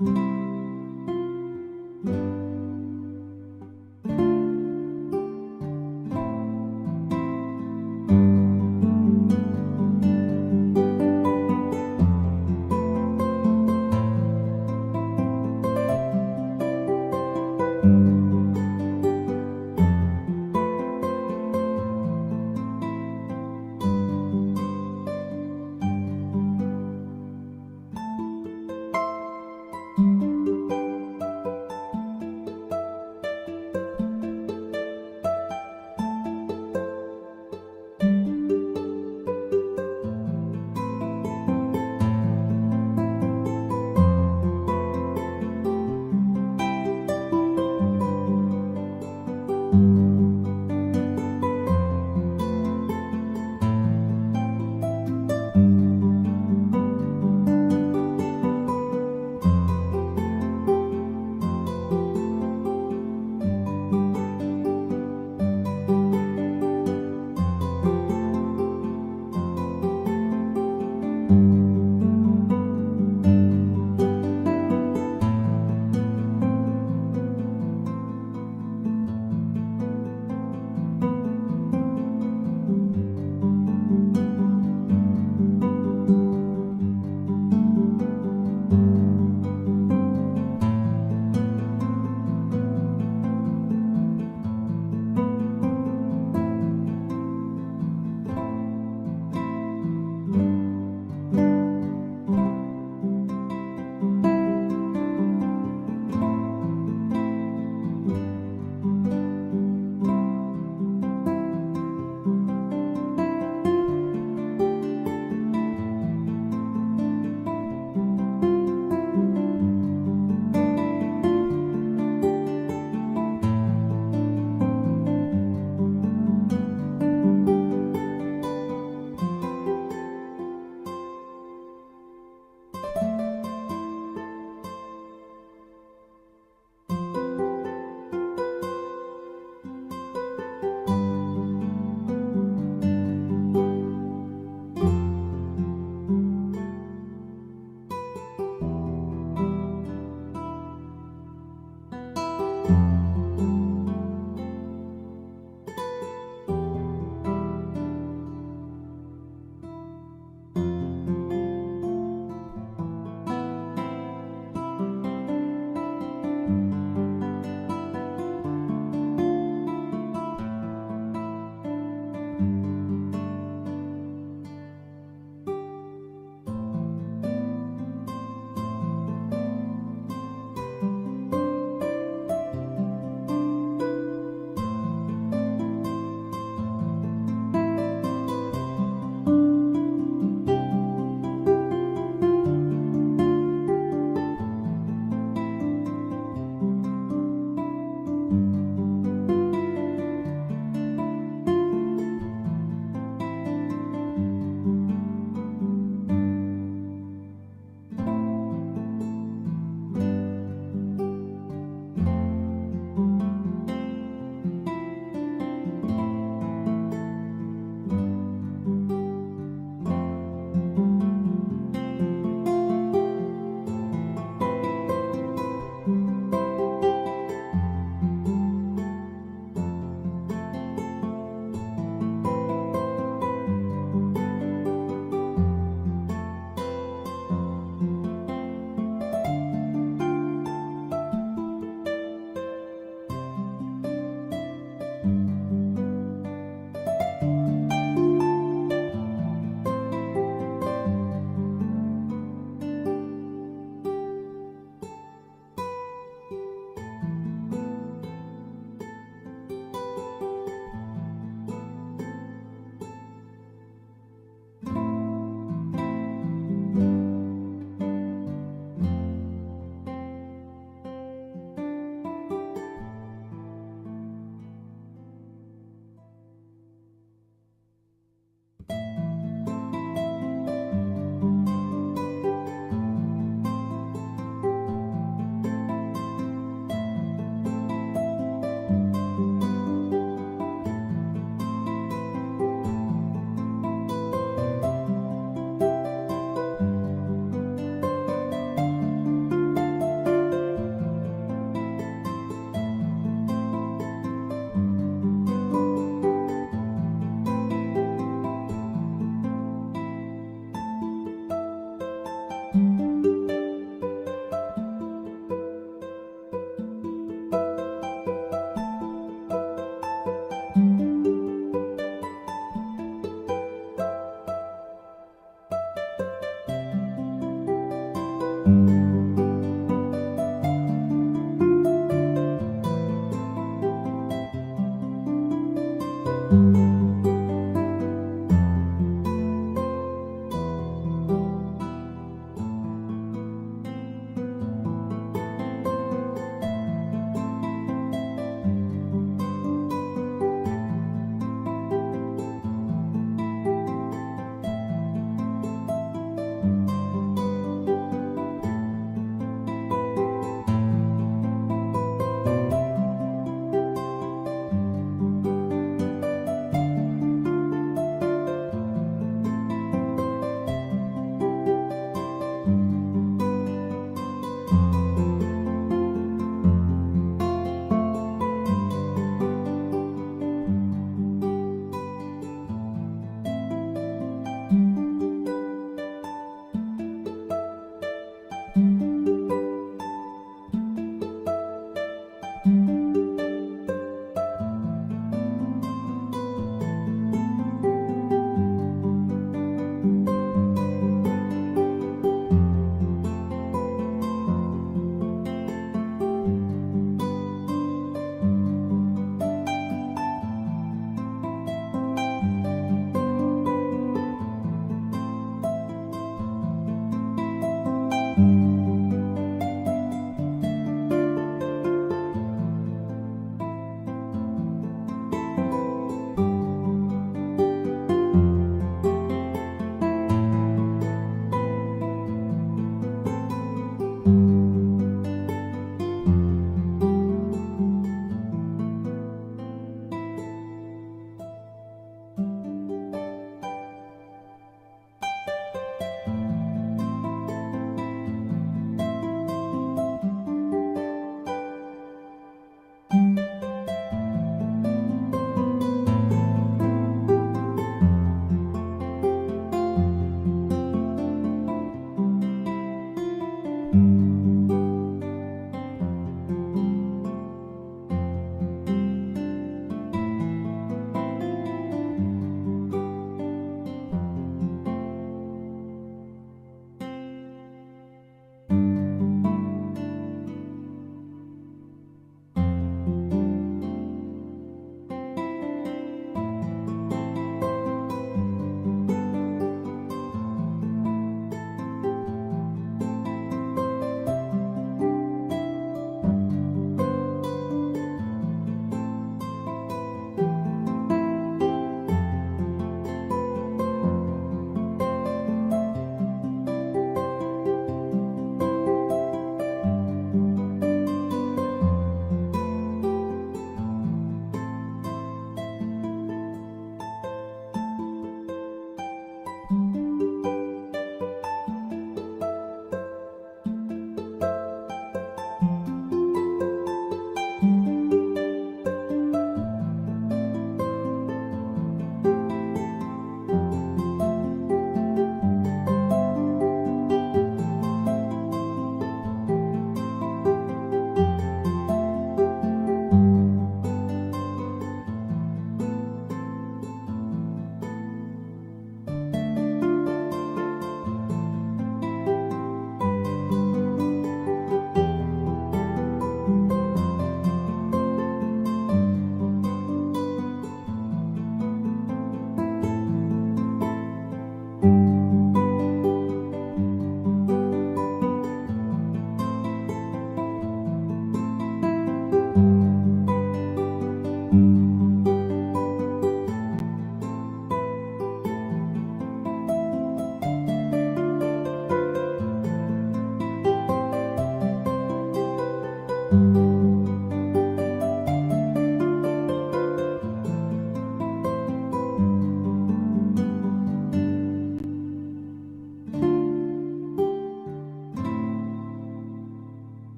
you.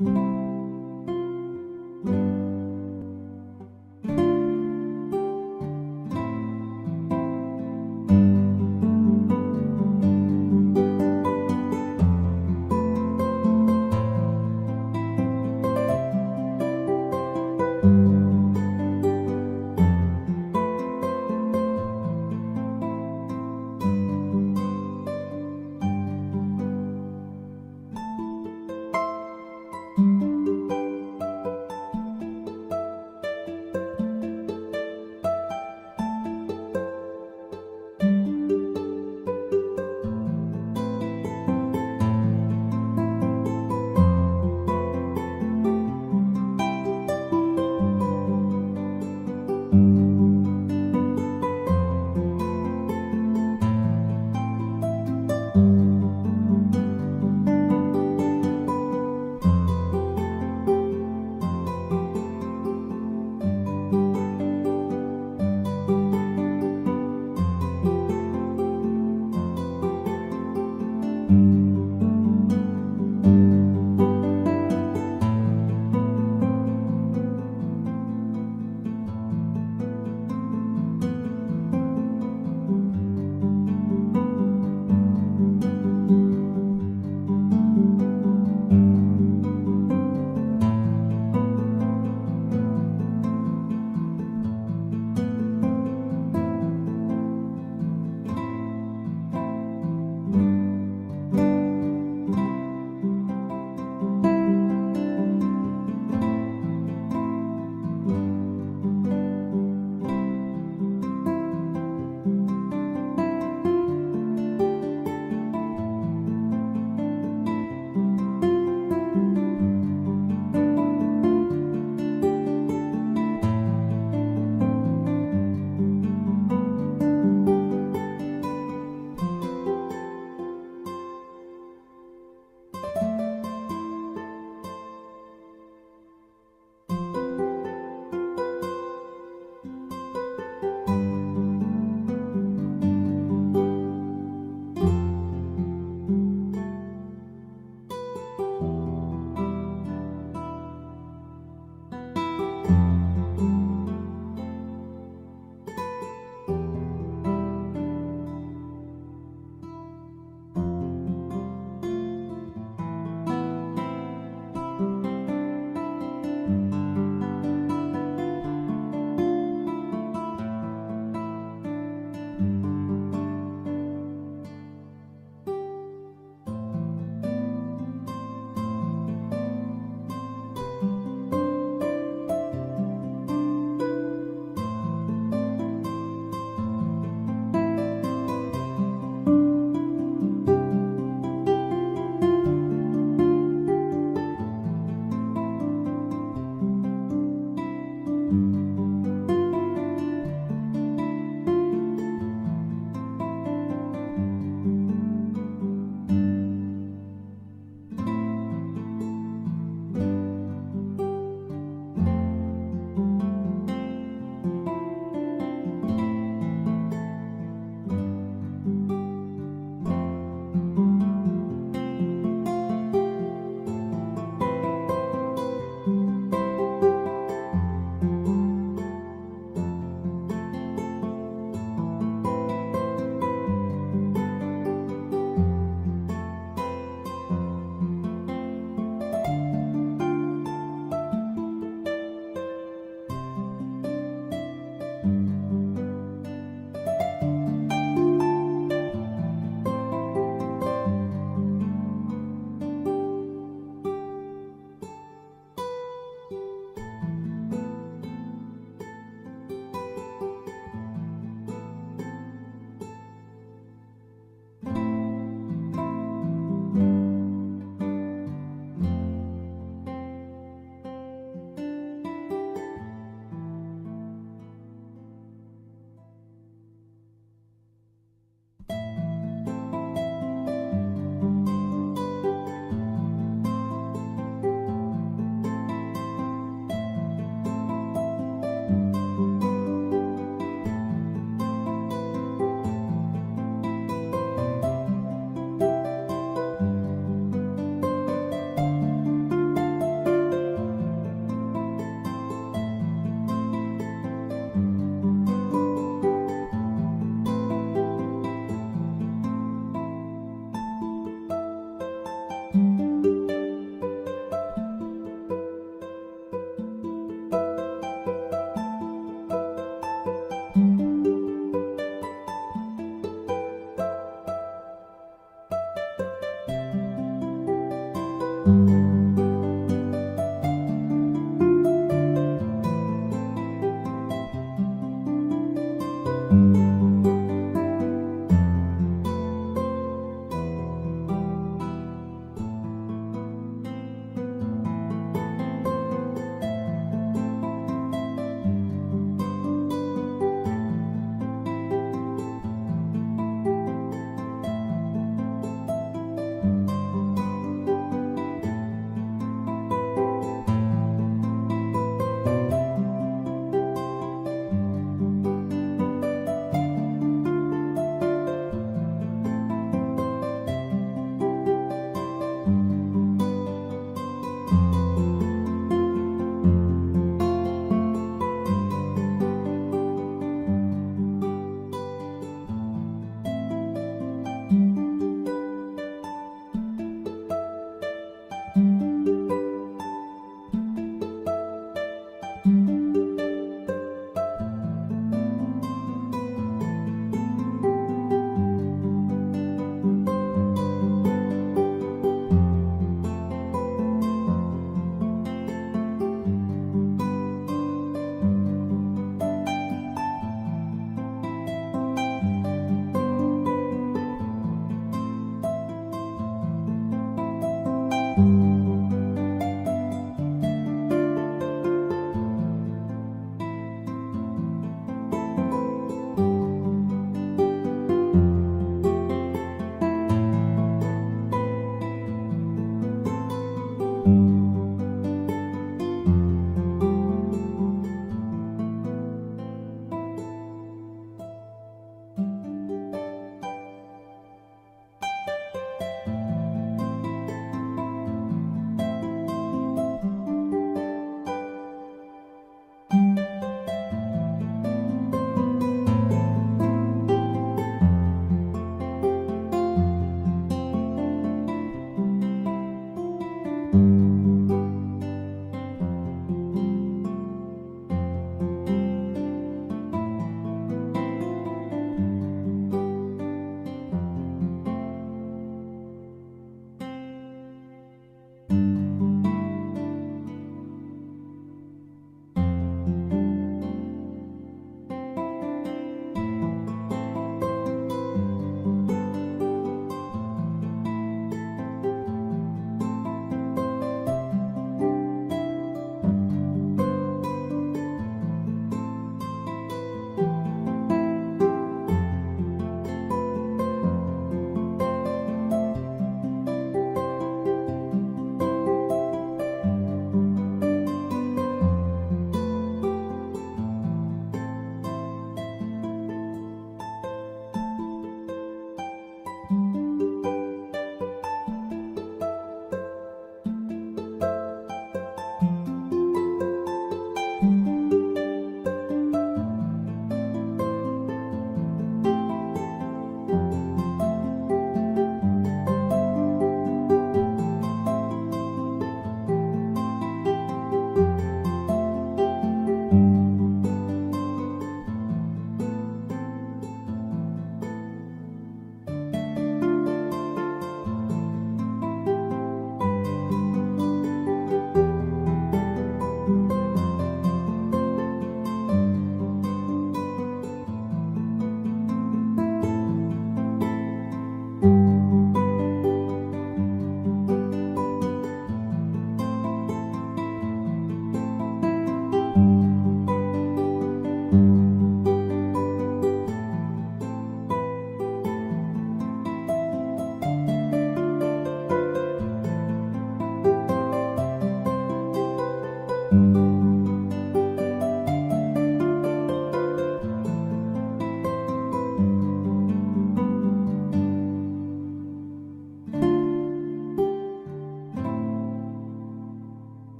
you.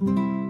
you.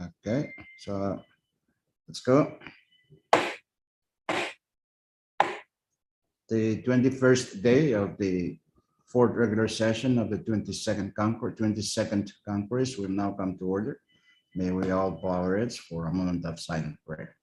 Okay, so let's go. The 21st day of the fourth regular session of the 22nd Congress will now come to order. May we all bow our heads for a moment of silent prayer.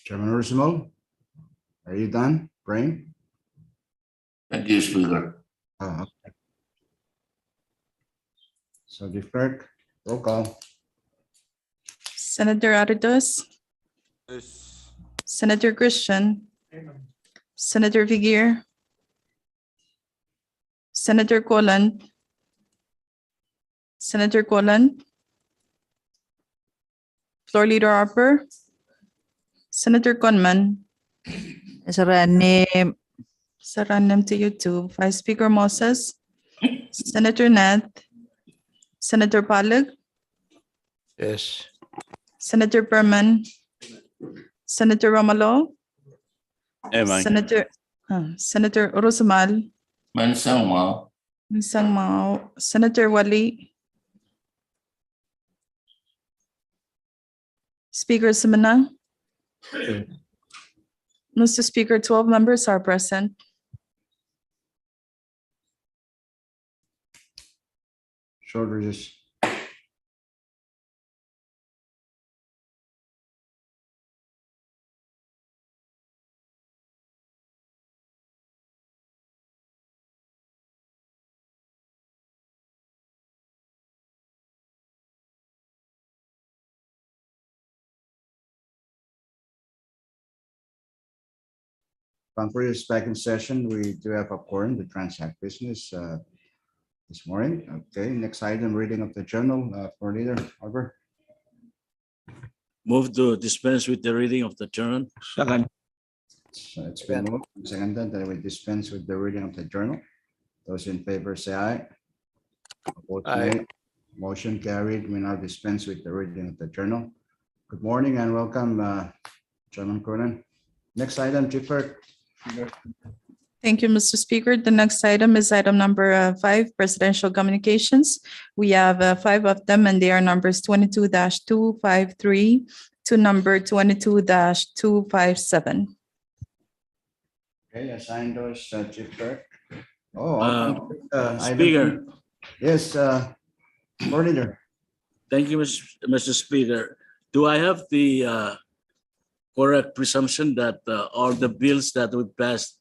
Chairman Roosevelt, are you done praying? Thank you, Speaker. Okay. So the clerk, roll call. Senator Aritos, Yes. Senator Christian, Senator Figuer, Senator Colan, Senator Colan, Floor Leader Harper, Senator Conman, Saranim, Saranem to you too, Vice Speaker Moses, Senator Nat, Senator Palag, Yes. Senator Perman, Senator Romalo, Amen. Senator Urusamal, Mansama. Isang Mao, Senator Wali, Speaker Simana. Mr. Speaker, 12 members are present. Shoulders. Conference is back in session. We do have a quorum to transact business this morning. Okay, next item, reading of the journal for Leader Harper. Move to dispense with the reading of the journal. Second. So it's been moved and seconded that we dispense with the reading of the journal. Those in favor say aye. Opposed, nay. Motion carried. We now dispense with the reading of the journal. Good morning and welcome, Chairman Cronin. Next item, Chief Clerk. Thank you, Mr. Speaker. The next item is item number 5, presidential communications. We have 5 of them and they are numbers 22-253 to number 22-257. Okay, assign those, Chief Clerk. Speaker. Yes, Floor Leader. Thank you, Mr. Speaker. Do I have the correct presumption that all the bills that we passed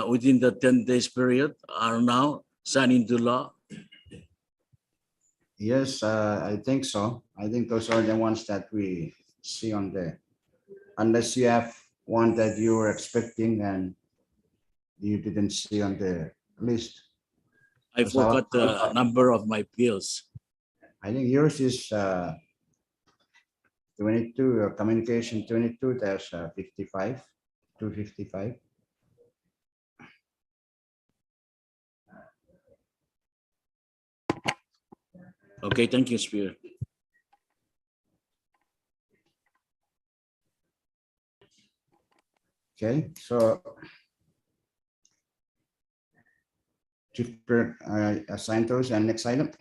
within the 10 days period are now signed into law? Yes, I think so. I think those are the ones that we see on the, unless you have one that you were expecting and you didn't see on the list. I forgot the number of my bills. I think yours is 22, communication 22-55, 255. Okay, thank you, Speaker. Okay, so Chief Clerk, I assign those and next item.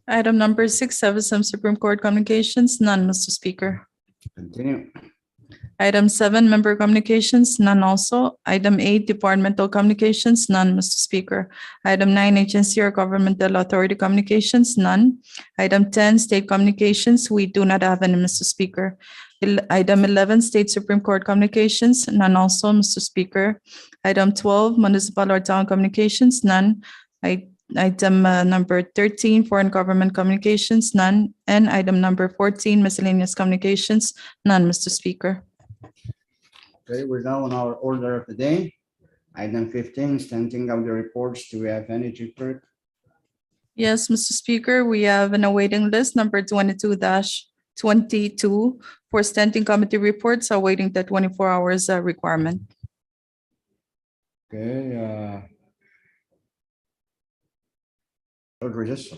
Item number 6, some Supreme Court communications, none, Mr. Speaker. Continue. Item 7, member communications, none also. Item 8, departmental communications, none, Mr. Speaker. Item 9, agency or governmental authority communications, none. Item 10, state communications, we do not have any, Mr. Speaker. Item 11, state Supreme Court communications, none also, Mr. Speaker. Item 12, municipal or town communications, none. Item number 13, foreign government communications, none. And item number 14, miscellaneous communications, none, Mr. Speaker. Okay, we're now on our order of the day. Item 15, standing of the reports. Do we have any, Chief Clerk? Yes, Mr. Speaker, we have an awaiting list number 22-22 for standing committee reports awaiting the 24 hours requirement. Okay. Lord Regis.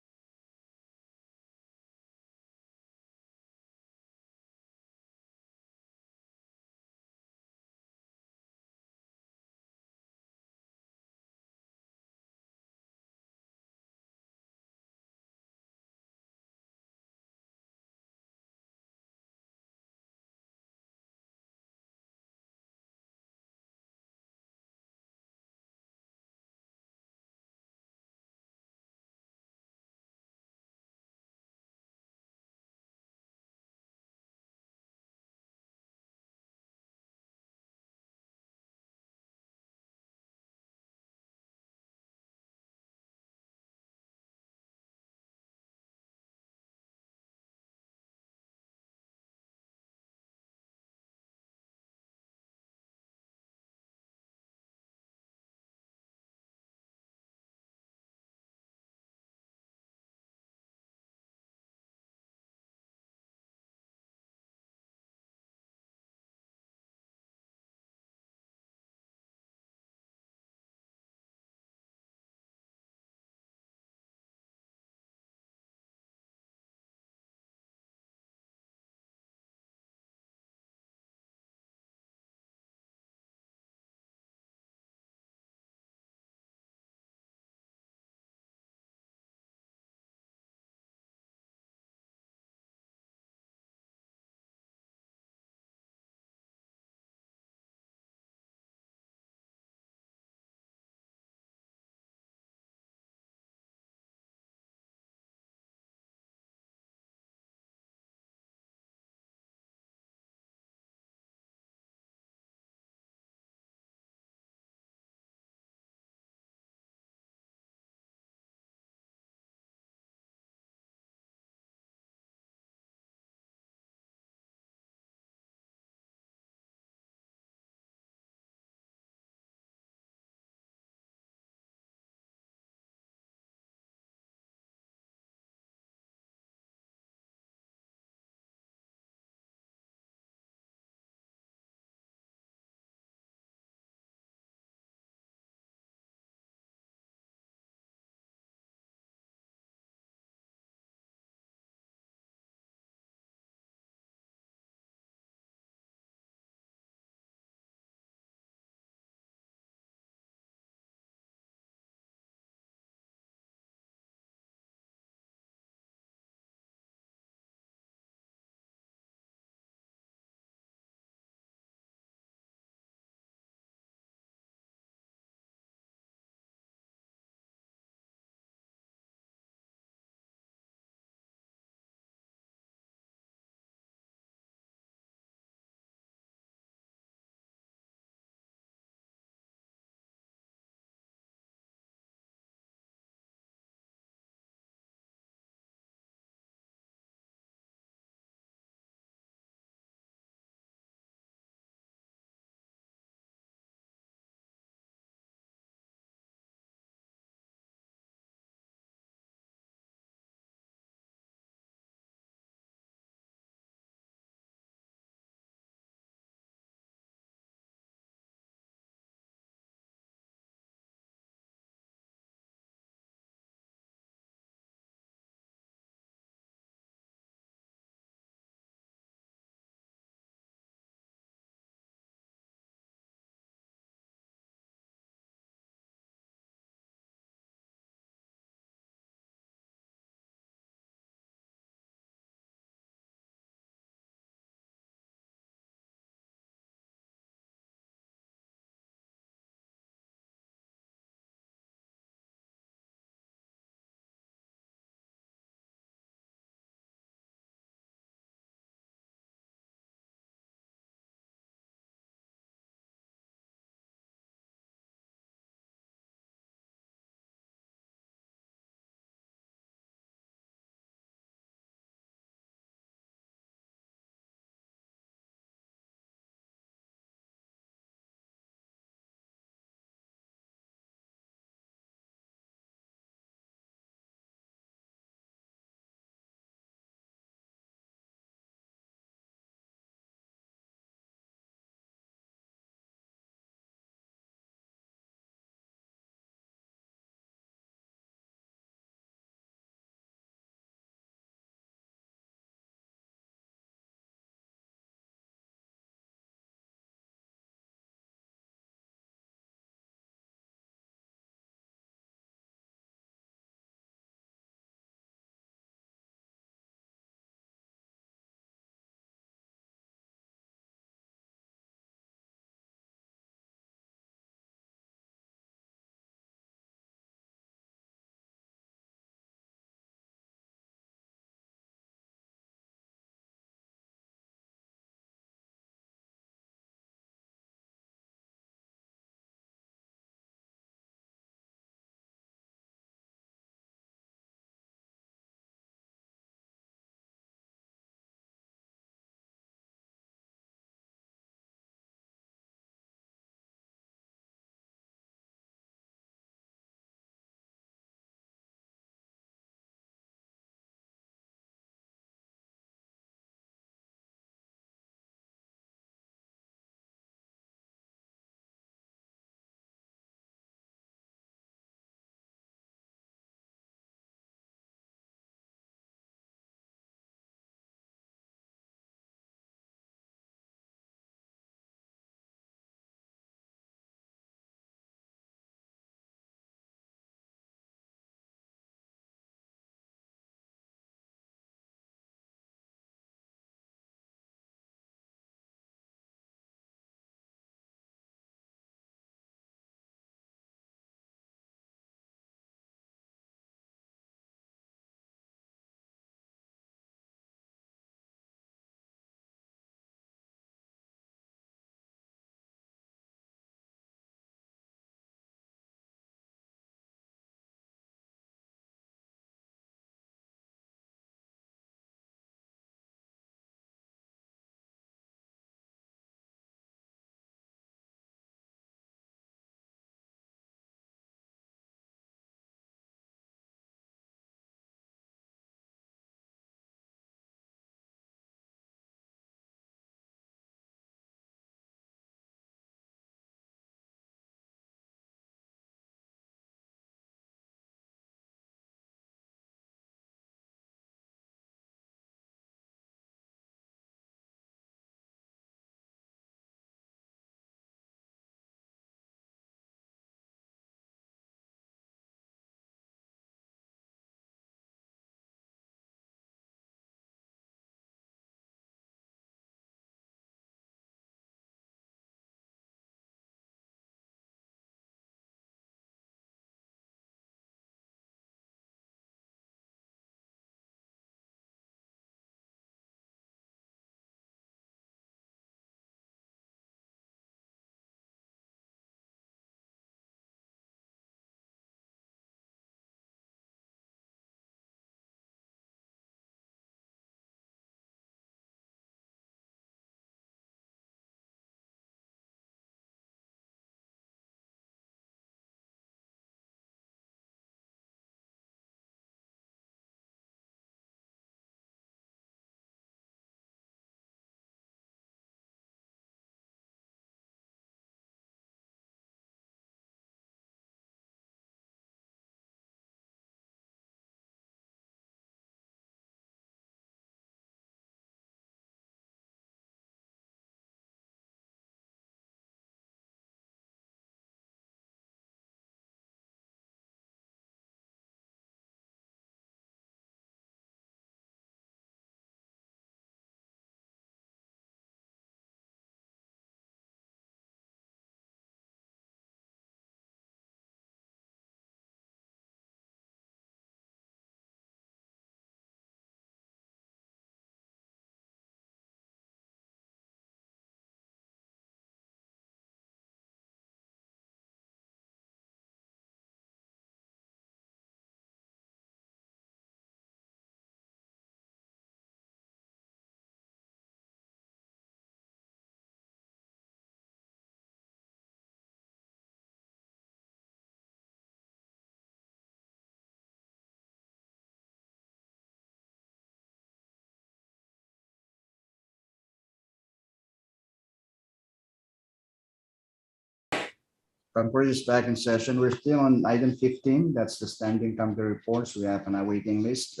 Conference is back in session. We're still on item 15. That's the standing committee reports. We have an awaiting list.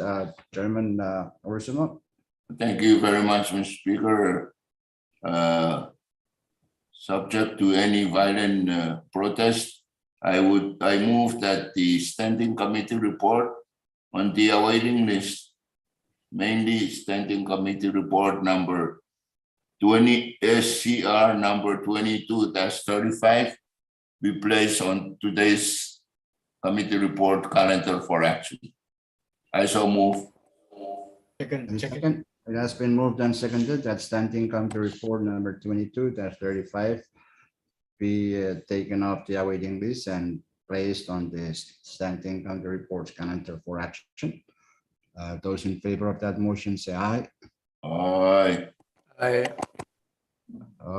Chairman Ursula. Thank you very much, Mr. Speaker. Subject to any violent protest, I move that the standing committee report on the awaiting list, mainly standing committee report number 20 SCR number 22-35, be placed on today's committee report calendar for action. I so move. And second, it has been moved and seconded that standing committee report number 22-35 be taken off the awaiting list and placed on the standing committee reports calendar for action. Those in favor of that motion say aye. Aye. Aye.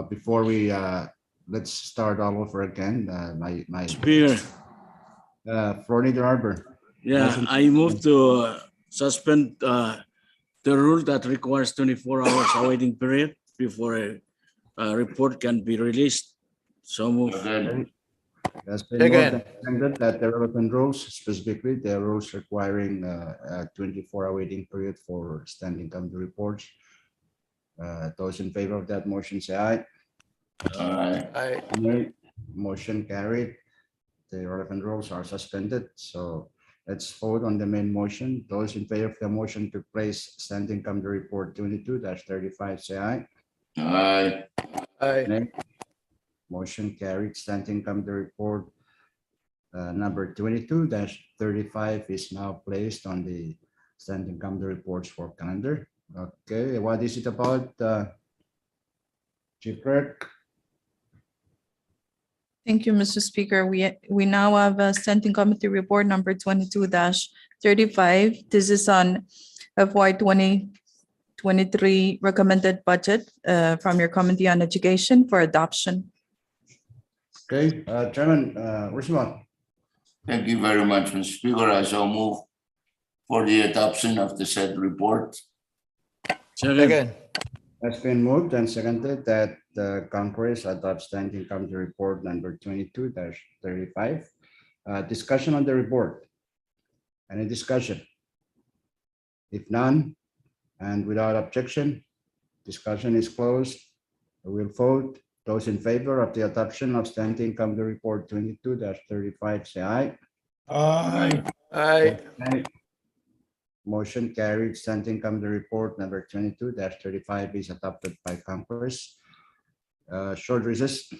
Before we let's start all over again. My Speaker, Floor Leader Arbor. yeah, Motion- I move to suspend the rule that requires 24 hours awaiting period before a report can be released. So move. Again. It has been moved Second. and seconded that the relevant rules, specifically the rules requiring a 24-hour waiting period for standing committee reports. Those in favor of that motion say aye. Aye. Aye. Nay. Motion carried. The relevant rules are suspended. So let's vote on the main motion. Those in favor of the motion to place standing committee report 22-35 say aye. Aye. Aye. Nay. Motion carried. Standing committee report number 22-35 is now placed on the standing committee reports for calendar. Okay, what is it about, Chief Clerk? Thank you, Mr. Speaker. We now have a standing committee report number 22-35. This is on FY 2023 recommended budget from your Committee on Education for adoption. Okay, Chairman, Ursula. Thank you very much, Mr. Speaker. I so move for the adoption of the said report. Second. Second. Has been moved and seconded that the Congress adopt standing committee report number 22-35. Discussion on the report. Any discussion? If none, and without objection, discussion is closed. We will vote. Those in favor of the adoption of standing committee report 22-35 say aye. Aye. Aye. Aye. Motion carried. Standing committee report number 22-35 is adopted by Congress. Short recess.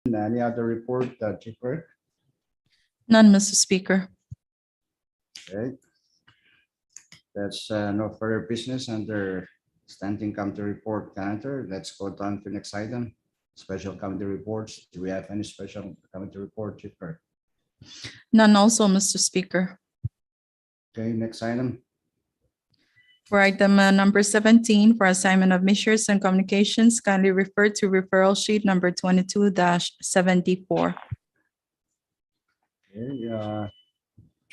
Any other report, Chief Clerk? None, Mr. Speaker. Okay. That's no further business under standing committee report calendar. Let's go down to next item. Special committee reports. Do we have any special committee report, Chief Clerk? None also, Mr. Speaker. Okay, next item. For item number 17, for assignment of measures and communications, kindly refer to referral sheet number 22-74. Okay,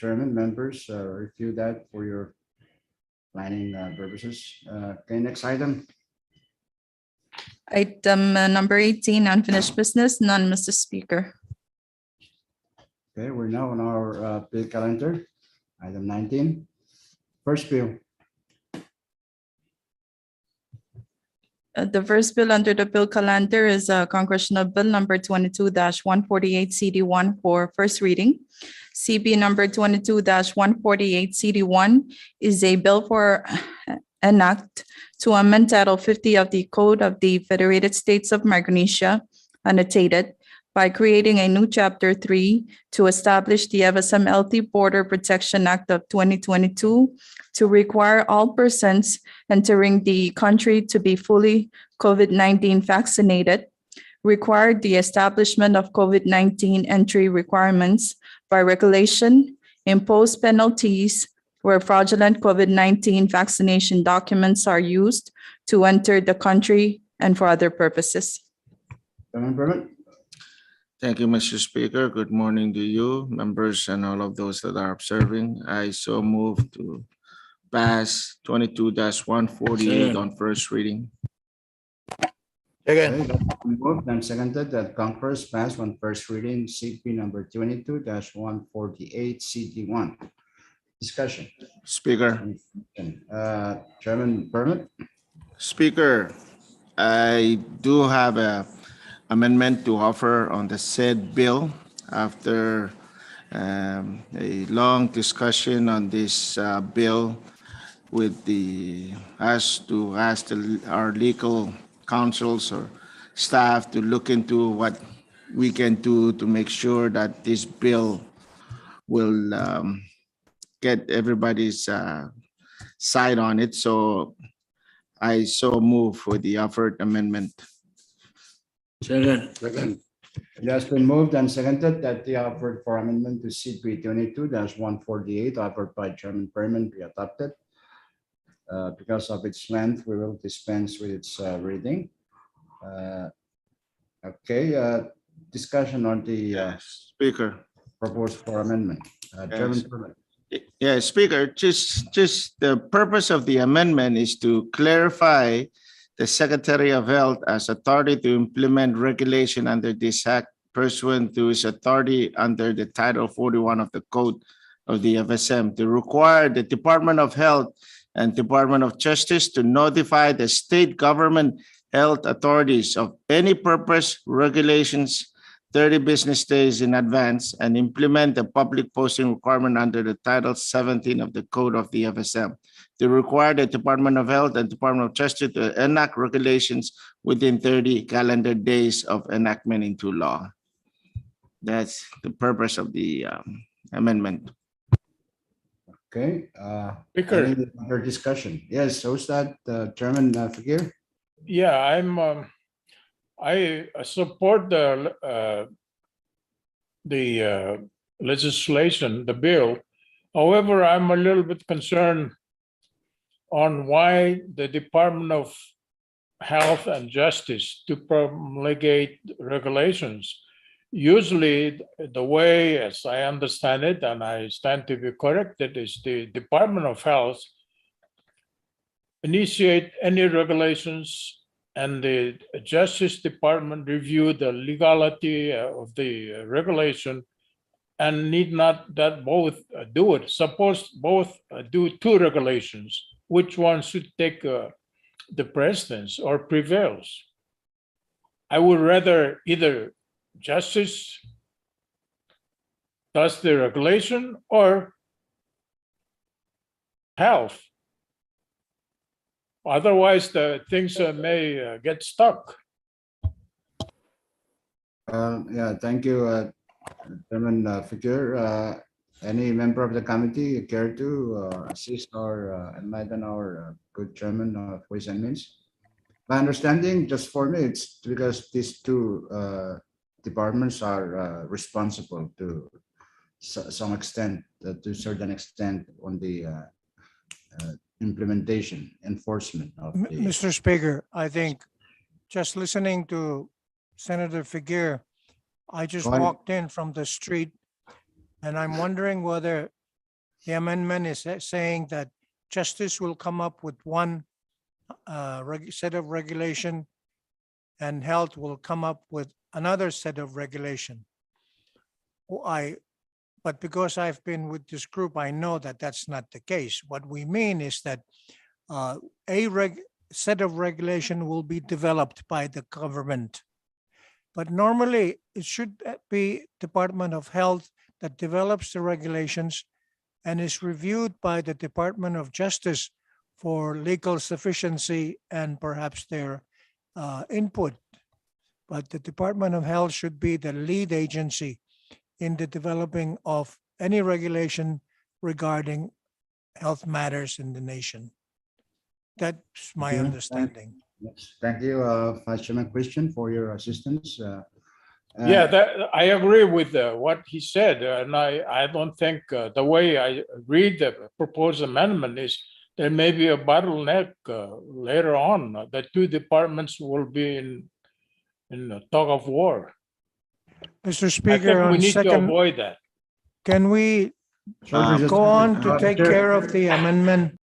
Chairman, members, review that for your planning purposes. Okay, next item. Item number 18, unfinished business, none, Mr. Speaker. Okay, we're now on our bill calendar. Item 19. First bill. The first bill under the bill calendar is Congressional Bill number 22-148 CD1 for first reading. CB number 22-148 CD1 is a bill for an act to amend Title 50 of the Code of the Federated States of Micronesia, annotated, by creating a new Chapter 3 to establish the FSM-LT Border Protection Act of 2022 to require all persons entering the country to be fully COVID-19 vaccinated, require the establishment of COVID-19 entry requirements by regulation, impose penalties where fraudulent COVID-19 vaccination documents are used to enter the country and for other purposes. Chairman Permit. Thank you, Mr. Speaker. Good morning to you, members, and all of those that are observing. I so move to pass 22-148 on first reading. Second. Okay, that's been moved and seconded that Congress pass on first reading CP number 22-148 CD1. Discussion. Speaker, Chairman Permit. Speaker, I do have a amendment to offer on the said bill after a long discussion on this bill with our legal counsels or staff to look into what we can do to make sure that this bill will get everybody's side on it. So I so move for the offered amendment. Second. It has been moved and seconded that the offered for amendment to CP 22-148 offered by Chairman Perman be adopted. Because of its length, we will dispense with its reading. Okay, discussion on the Speaker. proposed for amendment. Chairman Yes. Perman. Yeah, Speaker, just the purpose of the amendment is to clarify the Secretary of Health as authority to implement regulation under this act pursuant to his authority under the Title 41 of the Code of the FSM to require the Department of Health and Department of Justice to notify the state government health authorities of any purpose regulations 30 business days in advance and implement the public posting requirement under the Title 17 of the Code of the FSM to require the Department of Health and Department of Justice to enact regulations within 30 calendar days of enactment into law. That's the purpose of the amendment. Okay. Speaker. Any other discussion? Yes, who's that? Chairman Figueroa? Yeah, I support the legislation, the bill. However, I'm a little bit concerned on why the Department of Health and Justice to promulgate regulations. Usually, the way, as I understand it, and I stand to be corrected, is the Department of Health initiate any regulations and the Justice Department review the legality of the regulation and need not that both do it. Suppose both do two regulations, which one should take the precedence or prevails? I would rather either Justice does the regulation or Health. Otherwise, the things may get stuck. Yeah, thank you, Chairman Figueroa. Any member of the committee care to assist or enlighten our good chairman of Ways and Means? My understanding, just for me, it's because these two departments are responsible to some extent, to a certain extent, on the implementation, enforcement of the. Mr. Speaker, I think just listening to Senator Figueroa, I just Go ahead. walked in from the street and I'm wondering whether The amendment is saying that justice will come up with one set of regulation and health will come up with another set of regulation. But because I've been with this group, I know that that's not the case. What we mean is that a set of regulation will be developed by the government. But normally it should be Department of Health that develops the regulations and is reviewed by the Department of Justice for legal sufficiency and perhaps their input. But the Department of Health should be the lead agency in the developing of any regulation regarding health matters in the nation. That's my you. understanding. Yes, thank you, Vice Chairman Christian, for your assistance. Yeah, I agree with what he said, and I don't think the way I read the proposed amendment is there may be a bottleneck later on. The two departments will be in a tug of war. Mr. I Speaker, think we on need to second, avoid that. can we Shorter just- go on to take Chair- care of the amendment?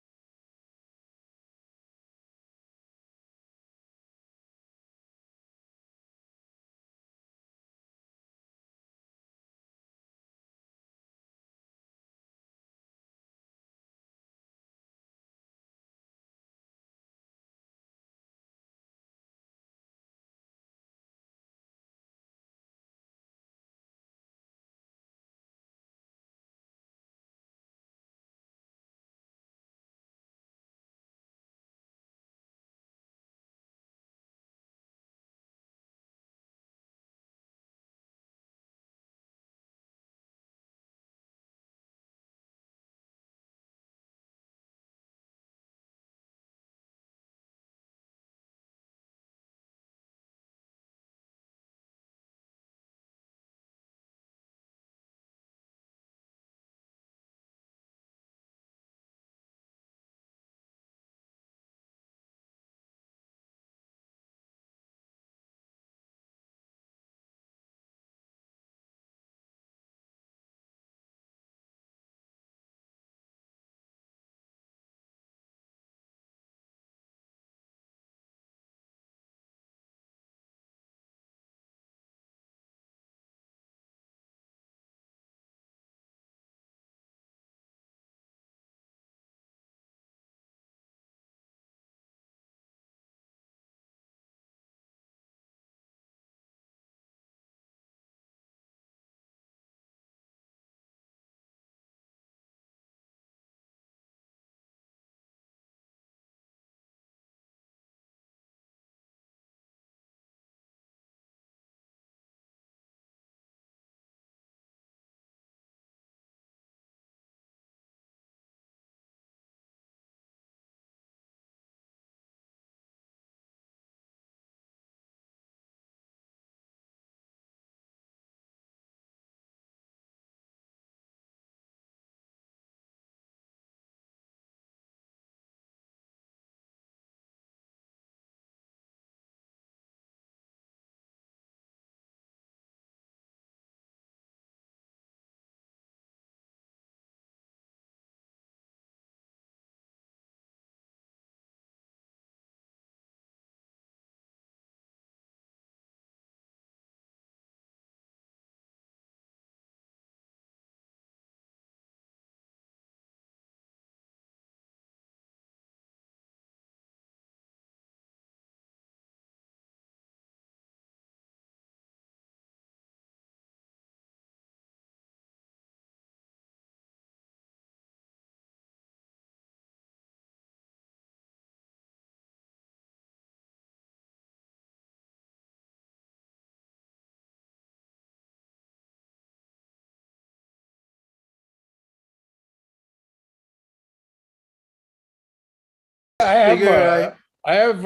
Speaker, I have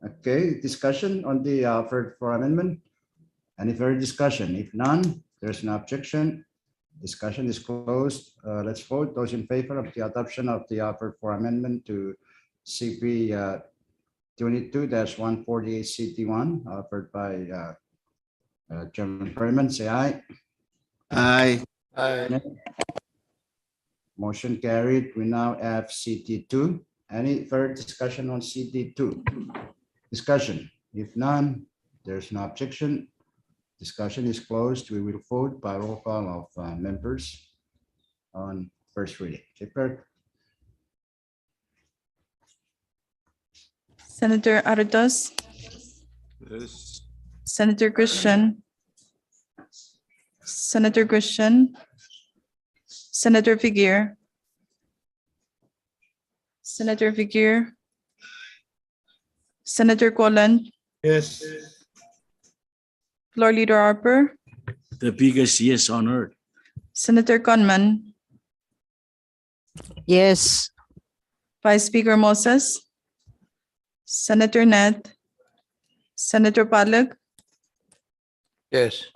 Okay, discussion on the offer for amendment? Any further discussion? If none, there's no objection. Discussion is closed. Let's vote. Those in favor of the adoption of the offer for amendment to CP 22-148 CT1 offered by Chairman Perryman, say aye. Aye. Motion carried. We now have CT2. Any further discussion on CT2? Discussion. If none, there's no objection. Discussion is closed. We will vote by roll call of members on first reading. Chief Clerk. Senator Aritos, Yes. Senator Christian, Senator Christian, Senator Figueroa, Senator Figueroa, Senator Colon, Yes. Floor Leader Harper, The biggest yes on earth. Senator Conman, Yes. Vice Speaker Moses, Senator Net, Senator Palag, Yes.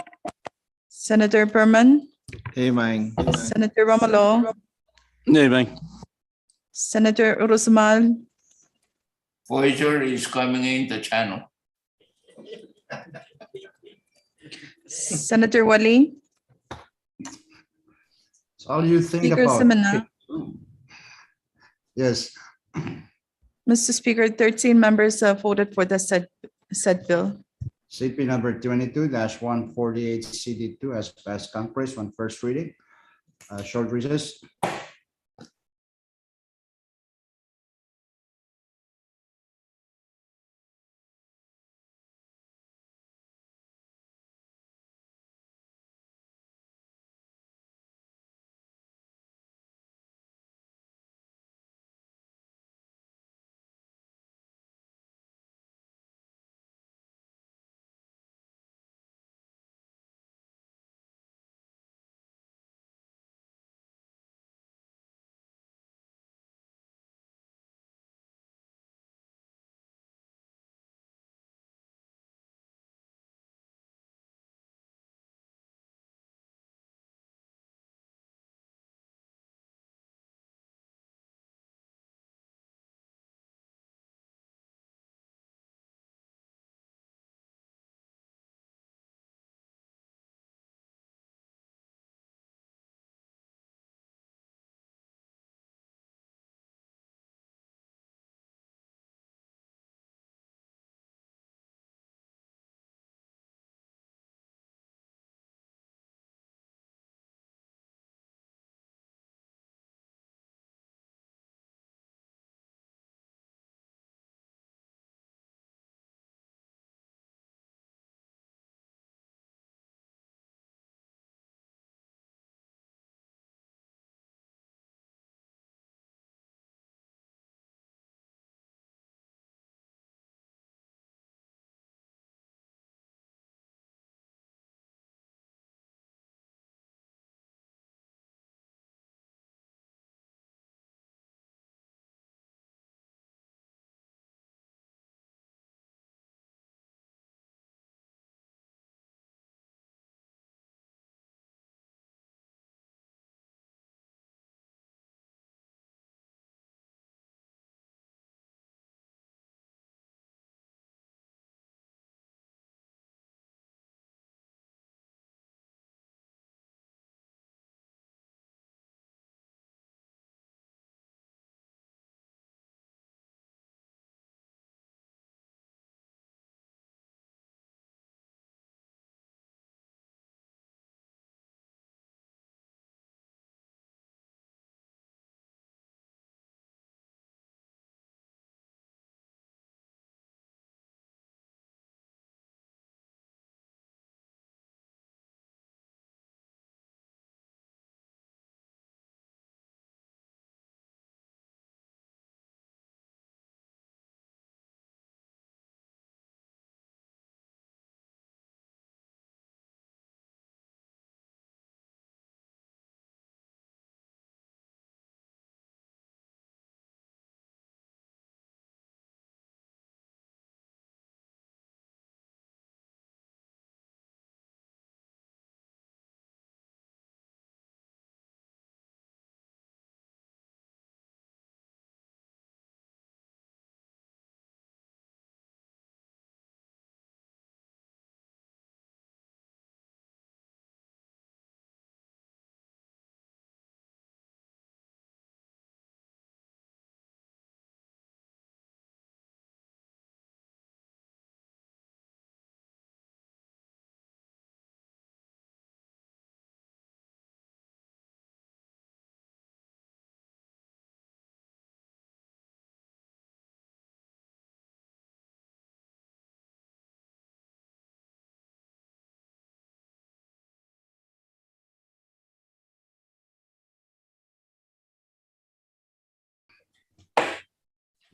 Senator Perman, Hey, Mang. Senator Romalo, Nay, bang. Senator Urusmal, Voyager is coming in the channel. Senator Wali, It's all you think Speaker about. Semena. Yes. Mr. Speaker, 13 members voted for the said bill. CP number 22-148 CD2 has passed Congress on first reading. Short recess.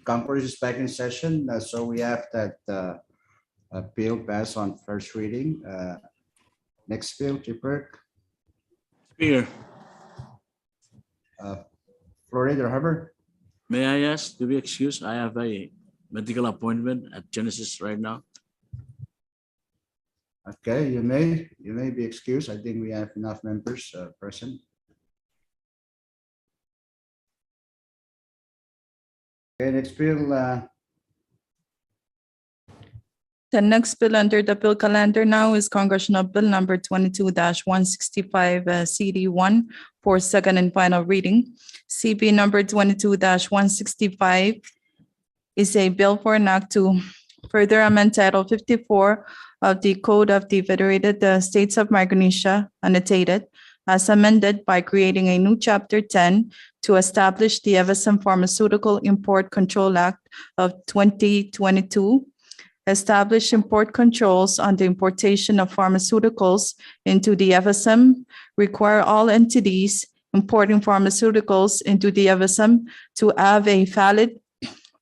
Concourse is back in session, so we have that bill passed on first reading. Next bill, Chief Clerk, Speaker, Florida Harbor. may I ask to be excused? I have a medical appointment at Genesis right now. Okay, you may be excused. I think we have enough members present. Okay, next bill, The next bill under the bill calendar now is Congressional Bill number 22-165, CD1 for second and final reading. CB number 22-165 is a bill for an act to further amend Title 54 of the Code of the Federated States of Micronesia, annotated, as amended by creating a new Chapter 10 to establish the Everson Pharmaceutical Import Control Act of 2022, establish import controls on the importation of pharmaceuticals into the FSM, require all entities importing pharmaceuticals into the FSM to have a valid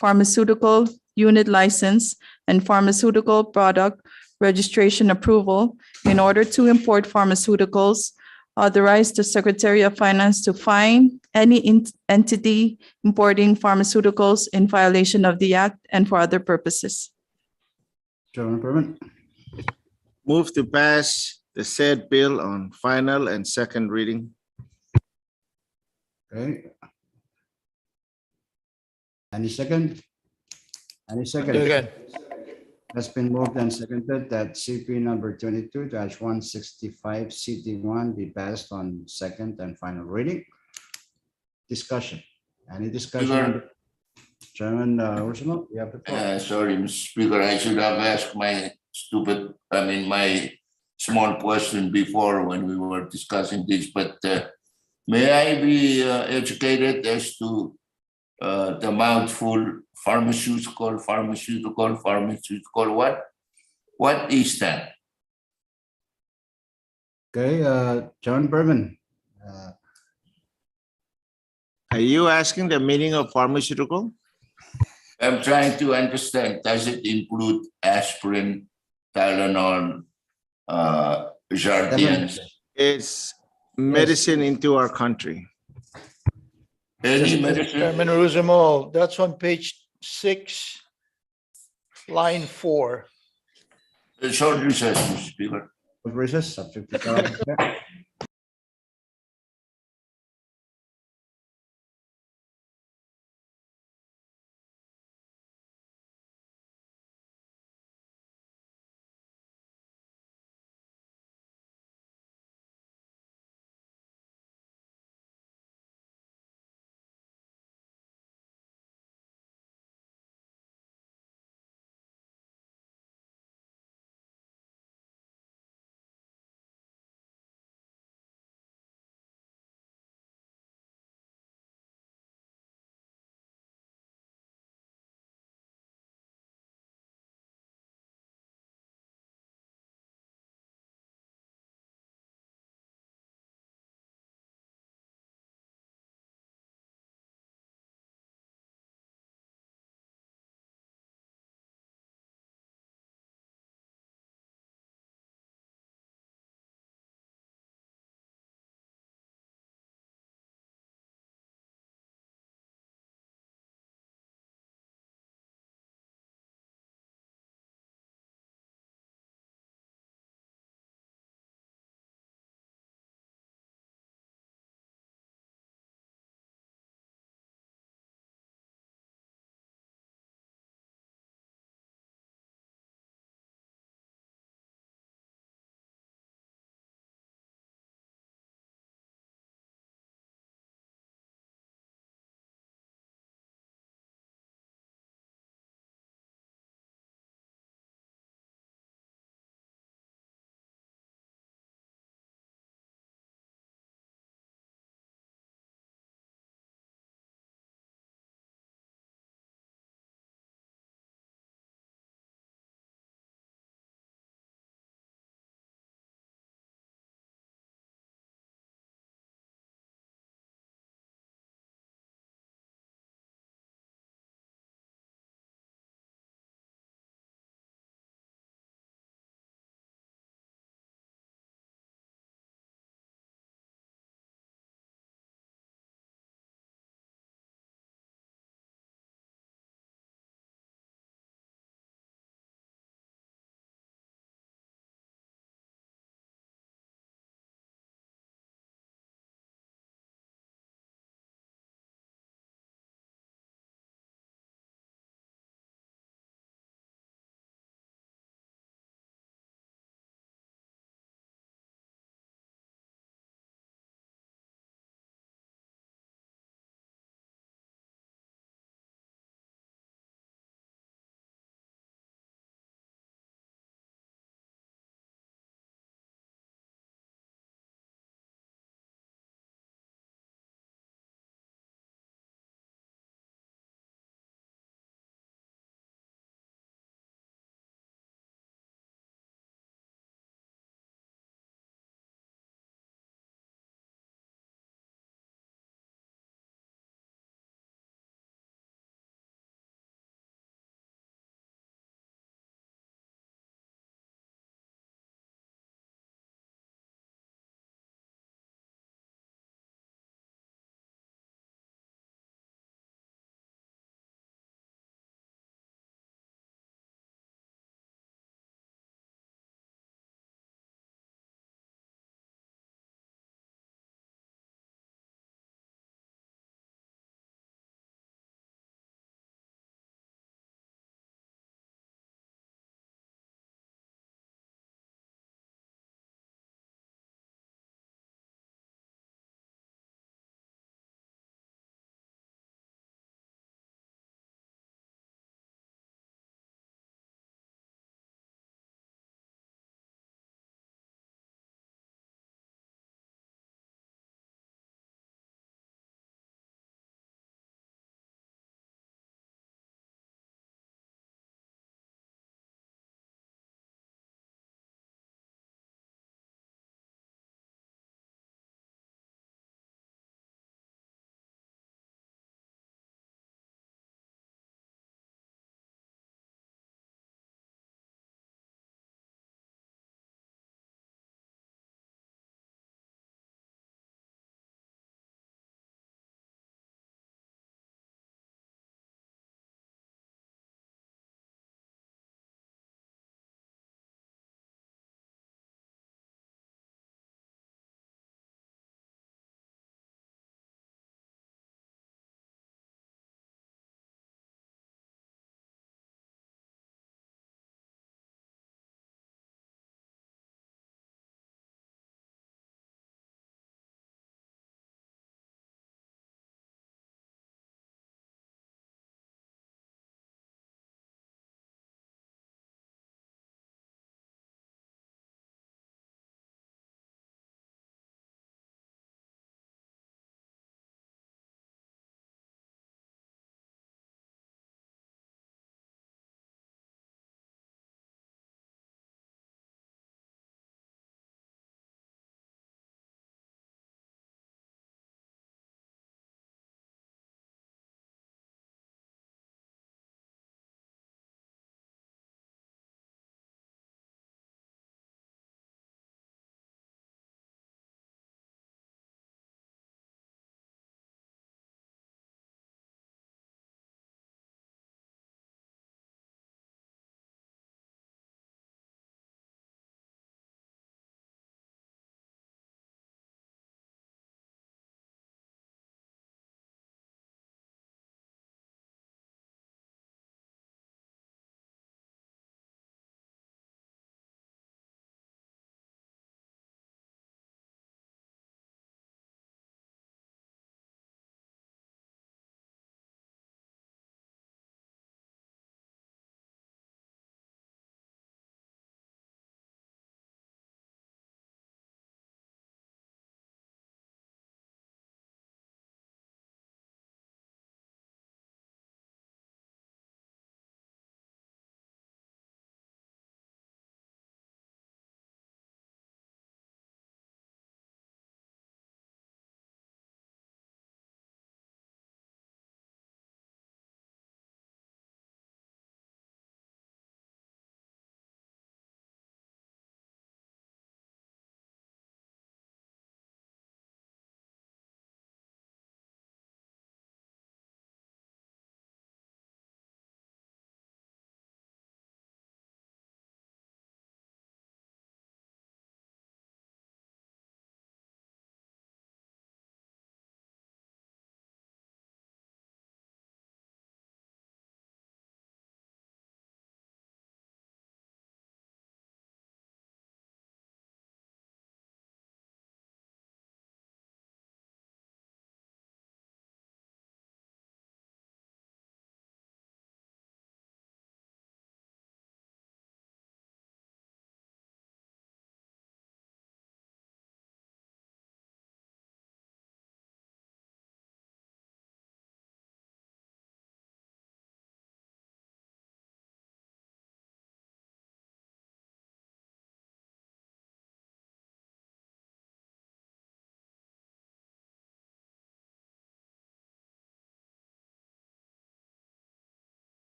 pharmaceutical unit license and pharmaceutical product registration approval in order to import pharmaceuticals, authorize the Secretary of Finance to fine any entity importing pharmaceuticals in violation of the act and for other purposes. Chairman Perman. Move to pass the said bill on final and second reading. Okay. Any second? Any second? Second. Has been moved and seconded that CP number 22-165 CD1 be passed on second and final reading. Discussion. Any discussion? on the- Chairman Ursula, you have the floor. Sorry, Mr. Speaker, I should have asked my my small question before when we were discussing this, but may I be educated as to the mouthful pharmaceutical, what? What is that? Okay, John Berman. Are you asking the meaning of pharmaceutical? I'm trying to understand, does it include aspirin, Tylenol, Jardians? It's medicine into our country. Any medicine? Chairman Rosenthal, that's on page 6, line 4. Short recess, Mr. Speaker. Recess, subject to.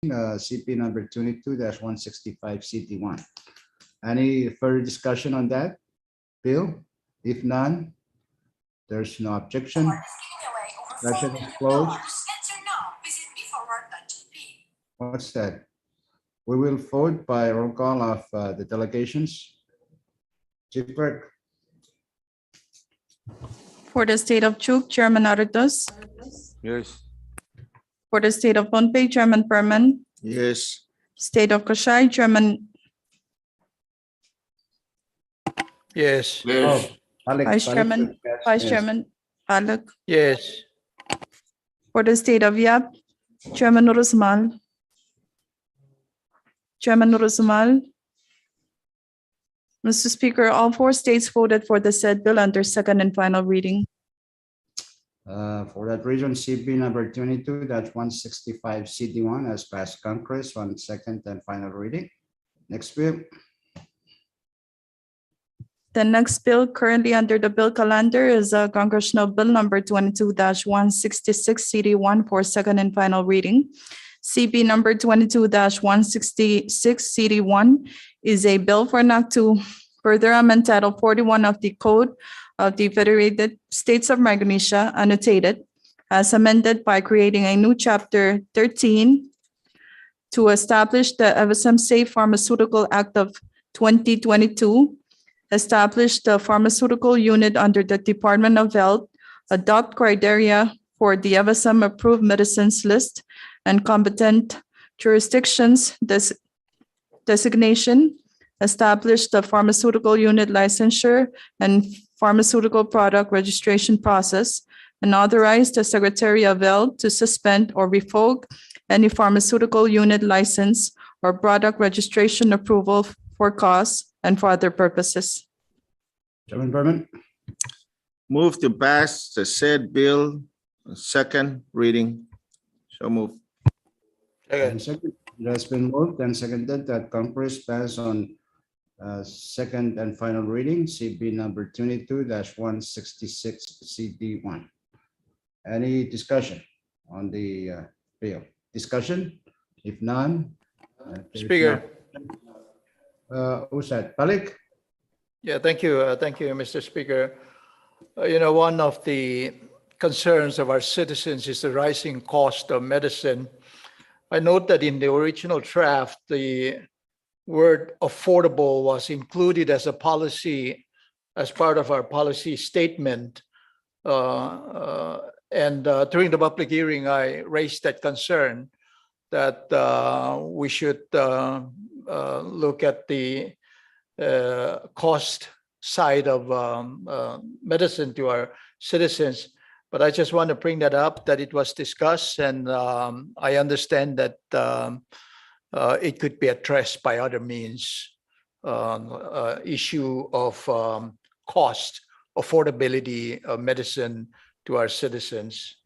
CP number 22-165 CT1. Any further discussion on that bill? If none, there's no objection. Discussion is closed. What's that? We will vote by roll call of the delegations. Chief Clerk. For the state of Chuk, Chairman Aritos. Yes. For the state of Pohnpei, Chairman Perman. Yes. State of Kashai, Chairman Yes, Yes, Alec, Vice Chairman, Vice yes. Chairman Palak. yes, For the state of Yap, Chairman Urusmal. Chairman Urusmal. Mr. Speaker, all four states voted for the said bill under second and final reading. For that reason, CP number 22-165 CD1 has passed Congress on second and final reading. Next bill. The next bill currently under the bill calendar is Congressional Bill number 22-166 CD1 for second and final reading. CB number 22-166 CD1 is a bill for an act to further amend Title 41 of the Code of the Federated States of Micronesia, annotated, as amended by creating a new Chapter 13 to establish the FSM Pharmaceutical Act of 2022, establish the pharmaceutical unit under the Department of Health, adopt criteria for the FSM approved medicines list and competent jurisdictions designation, establish the pharmaceutical unit licensure and pharmaceutical product registration process, and authorize the Secretary of Health to suspend or revoke any pharmaceutical unit license or product registration approval for cause and for other purposes. Chairman Berman. Move to pass the said bill on second reading. So move. second, Second, it has been moved and seconded that Congress pass on second and final reading, CB number 22-166 CD1. Any discussion on the bill? Discussion? If none. Speaker. Who's that? Palik? Yeah, thank you, Mr. Speaker. One of the concerns of our citizens is the rising cost of medicine. I note that in the original draft, the word affordable was included as a policy, as part of our policy statement. And during the public hearing, I raised that concern that we should look at the cost side of medicine to our citizens. But I just want to bring that up, that it was discussed, and I understand that it could be addressed by other means, issue of cost, affordability of medicine to our citizens.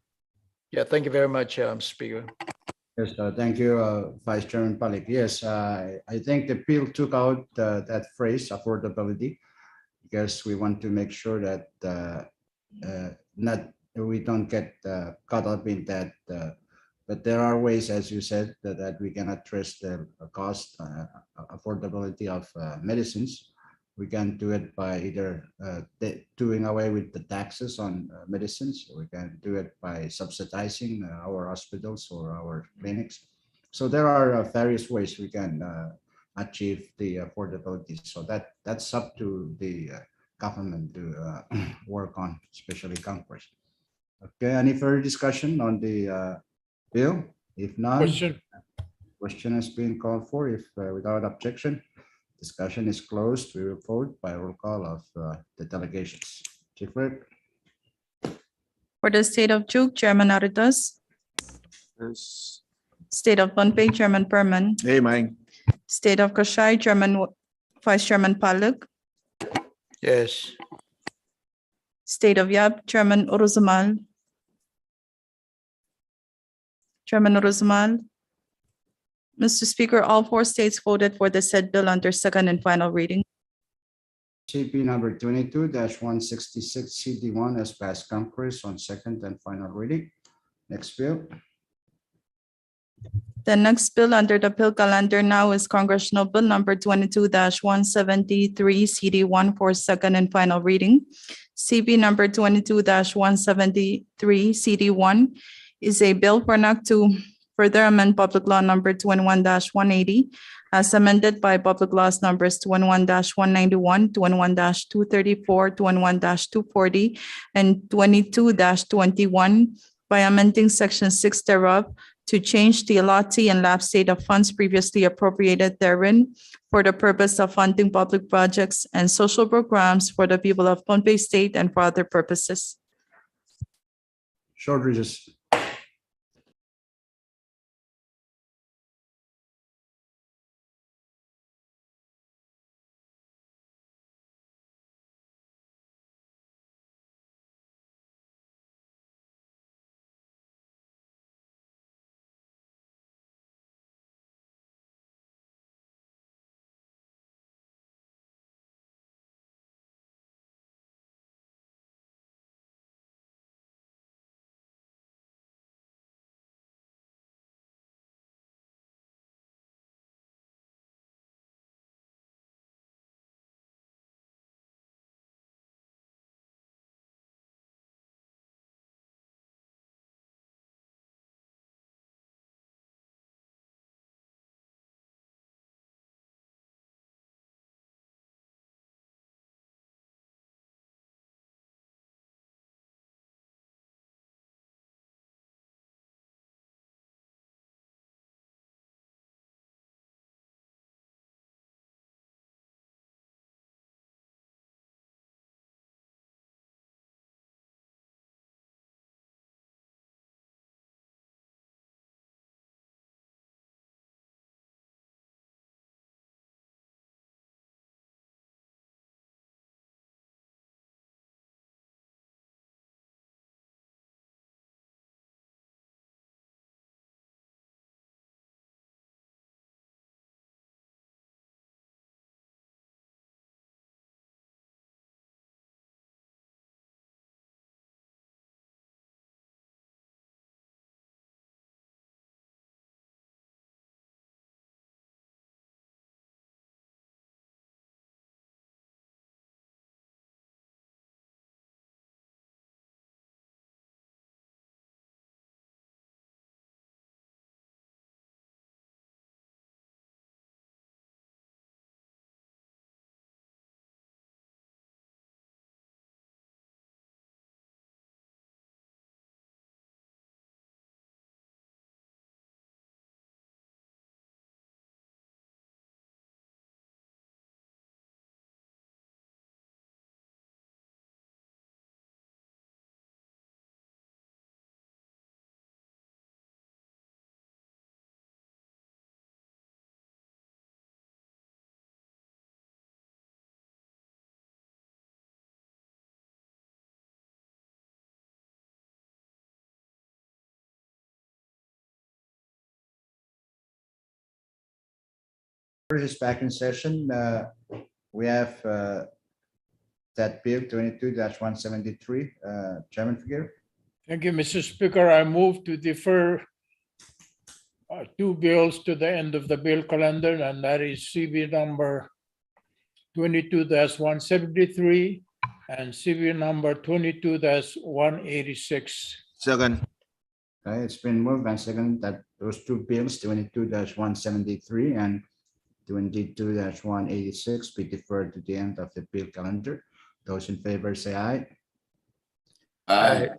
Yeah, thank you very much, Speaker. Yes, thank you, Vice Chairman Palik. Yes, I think the bill took out that phrase, affordability, because we want to make sure that we don't get caught up in that. But there are ways, as you said, that we can address the cost, affordability of medicines. We can do it by either doing away with the taxes on medicines, or we can do it by subsidizing our hospitals or our clinics. So there are various ways we can achieve the affordability. So that's up to the government to work on, especially Congress. Okay, any further discussion on the bill? If not, question has been called for. If without objection, discussion is closed. We will vote by roll call of the delegations. Chief Clerk. For the state of Chuk, Chairman Aritas. Yes. State of Pohnpei, Chairman Perman. Hey, Mike. State of Kashai, Vice Chairman Palak. Yes, State of Yap, Chairman Uruzamal. Chairman Uruzamal. Mr. Speaker, all four states voted for the said bill under second and final reading. CP number 22-166 CD1 has passed Congress on second and final reading. Next bill. The next bill under the bill calendar now is Congressional Bill number 22-173, CD1 for second and final reading. CB number 22-173, CD1 is a bill for an act to further amend Public Law number 21-180 as amended by Public Laws numbers 21-191, 21-234, 21-240, and 22-21 by amending Section 6 thereof to change the allotee and lapse date of funds previously appropriated therein for the purpose of funding public projects and social programs for the people of Pohnpei State and for other purposes. Short recess. Is back in session. We have that bill 22-173. Chairman Figueroa. Thank you, Mr. Speaker. I move to defer two bills to the end of the bill calendar, and that is CB number 22-173 and CB number 22-186. Second. Okay, it's been moved and second that those two bills, 22-173 and 22-186, be deferred to the end of the bill calendar. Those in favor say aye. Aye.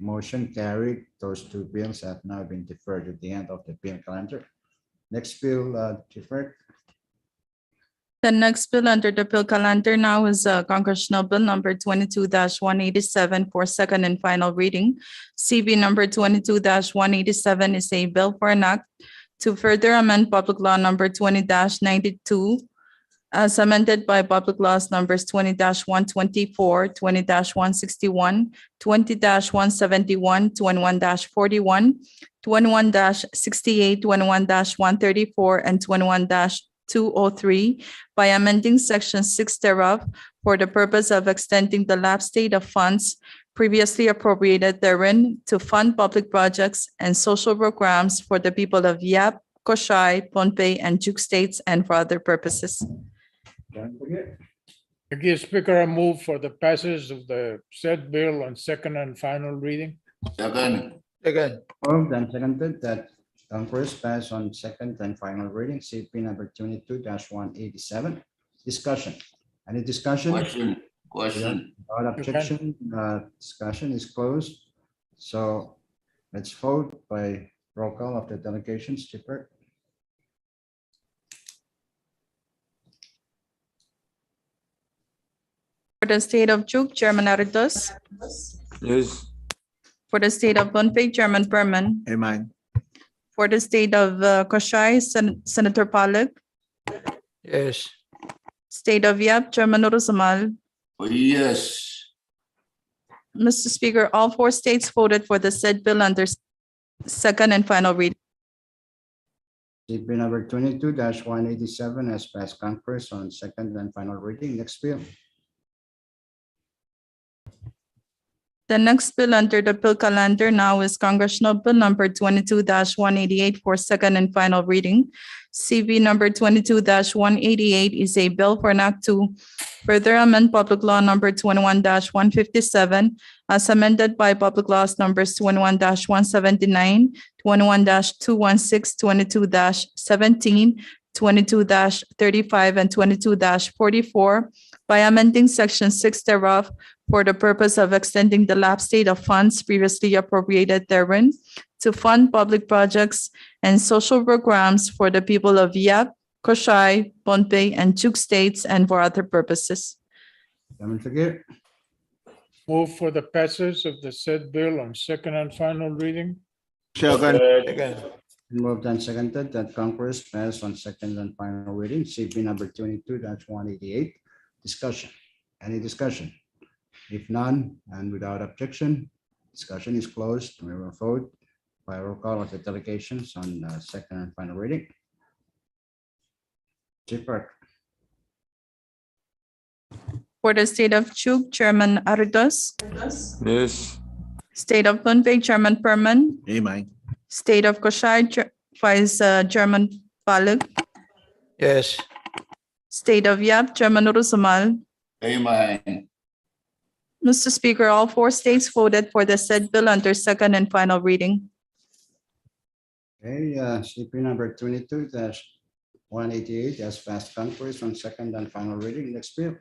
Motion carried. Those two bills have now been deferred to the end of the bill calendar. Next bill deferred. The next bill under the bill calendar now is Congressional Bill number 22-187 for second and final reading. CB number 22-187 is a bill for an act to further amend Public Law number 20-92 as amended by Public Laws numbers 20-124, 20-161, 20-171, 21-41, 21-68, 21-134, and 21-2 203 by amending section 6 thereof for the purpose of extending the lapse date of funds previously appropriated therein to fund public projects and social programs for the people of Yap, Koshai, Pohnpei, and Juk states and for other purposes. Don't forget. Mr. Speaker, I move for the passage of the said bill on second and final reading. Second, Again, Moved and seconded that Congress pass on second and final reading, CP number 22-187. Discussion. Any discussion? question. Without objection, discussion is closed. So let's vote by roll call of the delegations. Chipper, For the state of Juk, Chairman Aritos. Yes. For the state of Pohnpei, Chairman Perman. Amen. For the state of Koshai, Senator Pollack. yes. State of Yap, Chairman Urusamal. Oh, yes. Mr. Speaker, all four states voted for the said bill under second and final reading. CP number 22-187 has passed Congress on second and final reading. Next bill. The next bill under the bill calendar now is Congressional Bill number 22-188 for second and final reading. CV number 22-188 is a bill for an act to further amend Public Law number 21-157 as amended by Public Laws numbers 21-179, 21-216, 22-17, 22-35, and 22-44 by amending section 6 thereof for the purpose of extending the lapse date of funds previously appropriated therein to fund public projects and social programs for the people of Yap, Koshai, Pohnpei, and Juk states and for other purposes. Chairman Figure, Move for the passage of the said bill on second and final reading. Second. Again, moved and seconded that Congress pass on second and final reading, CP number 22-188. Discussion. Any discussion? If none, and without objection, discussion is closed. We will vote by roll call of the delegations on second and final reading. Chipper, For the state of Juk, Chairman Aritos. Yes. State of Pohnpei, Chairman Perman. Amen. State of Koshai, Vice Chairman Pollack. yes. State of Yap, Chairman Urusamal. Amen. Mr. Speaker, all four states voted for the said bill under second and final reading. okay, CP number 22-188 has passed Congress on second and final reading. Next bill.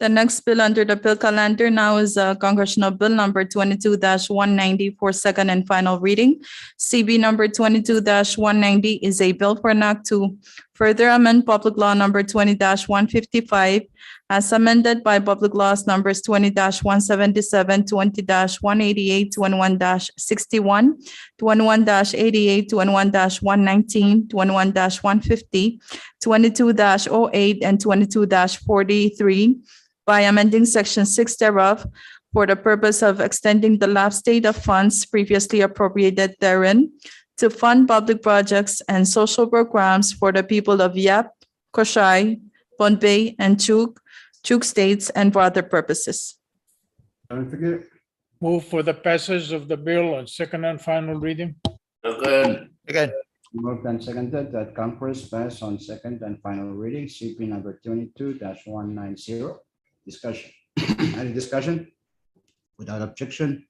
The next bill under the bill calendar now is Congressional Bill number 22-190 for second and final reading. CB number 22-190 is a bill for an act to further amend Public Law number 20-155 as amended by Public Laws numbers 20-177, 20-188, 21-61, 21-88, 21-119, 21-150, 22-08, and 22-43 by amending section 6 thereof for the purpose of extending the lapse date of funds previously appropriated therein to fund public projects and social programs for the people of Yap, Koshai, Pohnpei, and Juk states and for other purposes. Chairman Figure, Move for the passage of the bill on second and final reading. Second, Again, moved and seconded that Congress pass on second and final reading, CP number 22-190. Discussion. Any discussion? Without objection,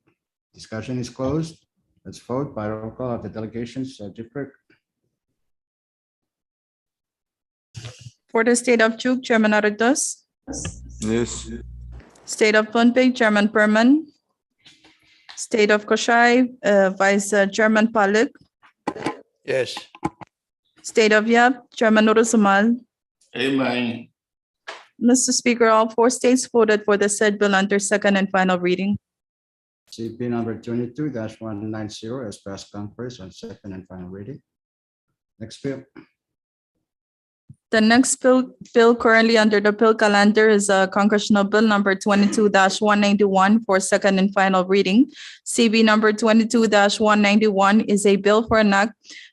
discussion is closed. Let's vote by roll call of the delegations. Jeffrey, For the state of Juk, Chairman Aritos. Yes. State of Pohnpei, Chairman Perman. State of Koshai, Vice Chairman Pollack. yes. State of Yap, Chairman Urusamal. amen. Mr. Speaker, all four states voted for the said bill under second and final reading. CP number 22-190 has passed Congress on second and final reading. Next bill. The next bill currently under the bill calendar is Congressional Bill number 22-191 for second and final reading. CB number 22-191 is a bill for an act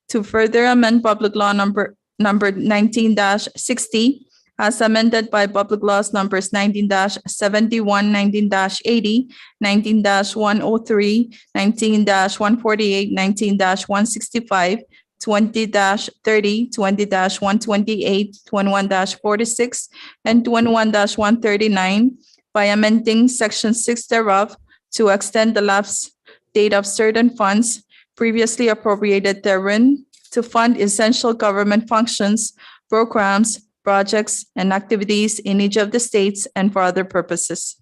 to further amend public law number 19-60 as amended by public laws numbers 19-71, 19-80, 19-103, 19-148, 19-165, 20-30, 20-128, 21-46, and 21-139 by amending section 6 thereof to extend the lapse date of certain funds previously appropriated therein to fund essential government functions, programs, projects, and activities in each of the states and for other purposes.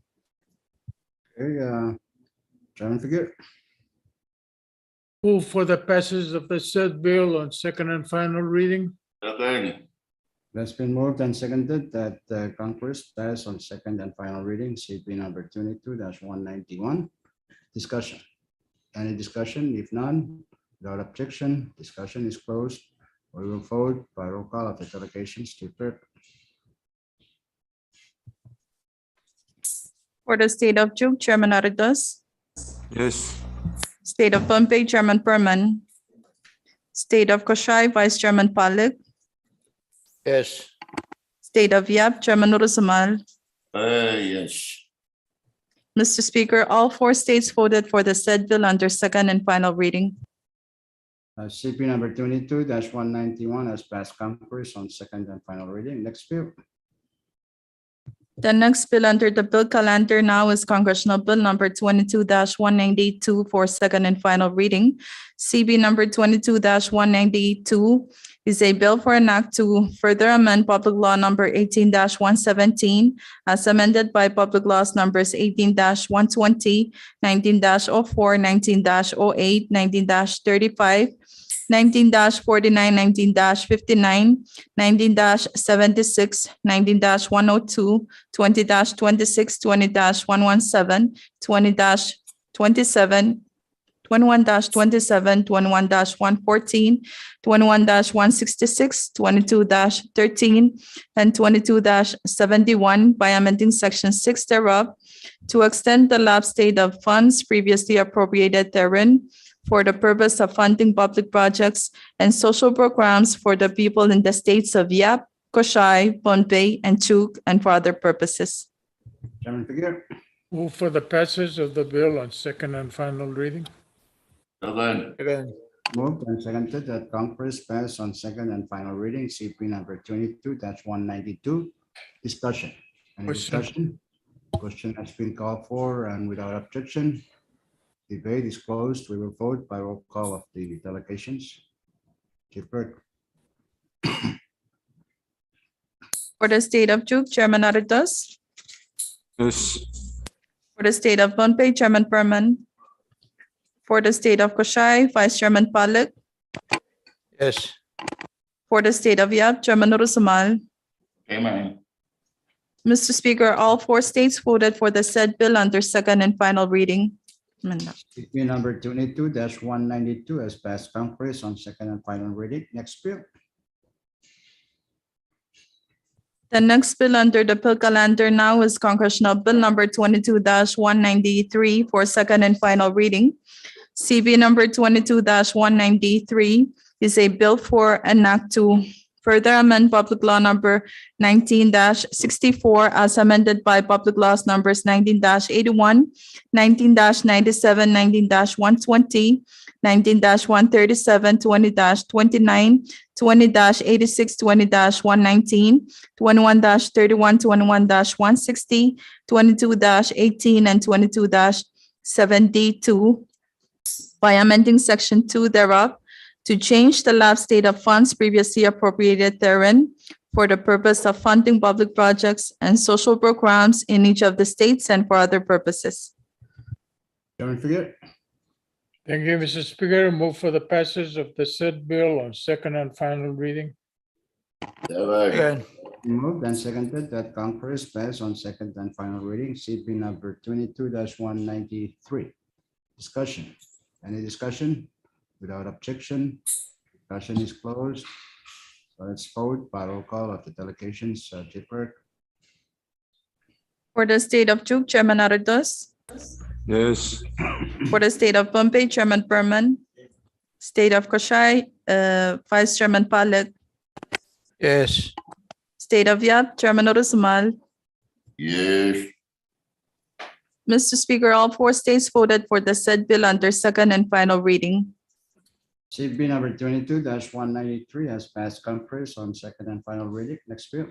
Okay, Chairman Figueroa. Move for the passage of the said bill on second and final reading. Second. That's been moved and seconded that Congress pass on second and final reading, CP number 22-191. Discussion. Any discussion? If none, without objection, discussion is closed. We will vote by roll call of the delegations to clerk. For the state of Duke, Chairman Aridas. Yes. State of Pohnpei, Chairman Perman. State of Koshai, Vice Chairman Palik. Yes. State of Yap, Chairman Urusamal. Yes. Mr. Speaker, all 4 states voted for the said bill under second and final reading. CP number 22-191 has passed Congress on second and final reading. Next bill. The next bill under the bill calendar now is Congressional Bill number 22-192 for second and final reading. CB number 22-192 is a bill for an act to further amend public law number 18-117 as amended by public laws numbers 18-120, 19-04, 19-08, 19-35, 19-49, 19-59, 19-76, 19-102, 20-26, 20-117, 20-27, 21-27, 21-114, 21-166, 22-13, and 22-71 by amending section 6 thereof to extend the lapse date of funds previously appropriated therein for the purpose of funding public projects and social programs for the people in the states of Yap, Koshai, Pohnpei, and Chuk, and for other purposes. Chairman Figueroa. Move for the passage of the bill on second and final reading. Second. Again. Moved and seconded that Congress pass on second and final reading, CP number 22-192. Discussion. Any Question. discussion? Question has been called for and without objection. Debate is closed. We will vote by roll call of the delegations. Chief Clerk. For the state of Duke, Chairman Aridas. Yes. For the state of Pohnpei, Chairman Perman. For the state of Koshai, Vice Chairman Palik. Yes. For the state of Yap, Chairman Urusamal. Amen. Mr. Speaker, all 4 states voted for the said bill under second and final reading. CP number 22-192 has passed Congress on second and final reading. Next bill. The next bill under the bill calendar now is Congressional Bill number 22-193 for second and final reading. CB number 22-193 is a bill for an act to further amend public law number 19-64 as amended by public laws numbers 19-81, 19-97, 19-120, 19-137, 20-29, 20-86, 20-119, 21-31, 21-160, 22-18, and 22-72 by amending section 2 thereof to change the lapse date of funds previously appropriated therein for the purpose of funding public projects and social programs in each of the states and for other purposes. Chairman Figueroa. Thank you, Mr. Speaker. Move for the passage of the said bill on second and final reading. Second. Again. Moved and seconded that Congress pass on second and final reading, CP number 22-193. Discussion. Any discussion? Without objection, discussion is closed. So let's vote by roll call of the delegations. Chief Clerk. For the state of Duke, Chairman Aridas. Yes. For the state of Pohnpei, Chairman Perman. State of Koshai, Vice Chairman Palit, Yes. State of Yap, Chairman Odusumal. Yes. Mr. Speaker, all four states voted for the said bill under second and final reading. CB number 22-193 has passed conference on second and final reading. Next bill.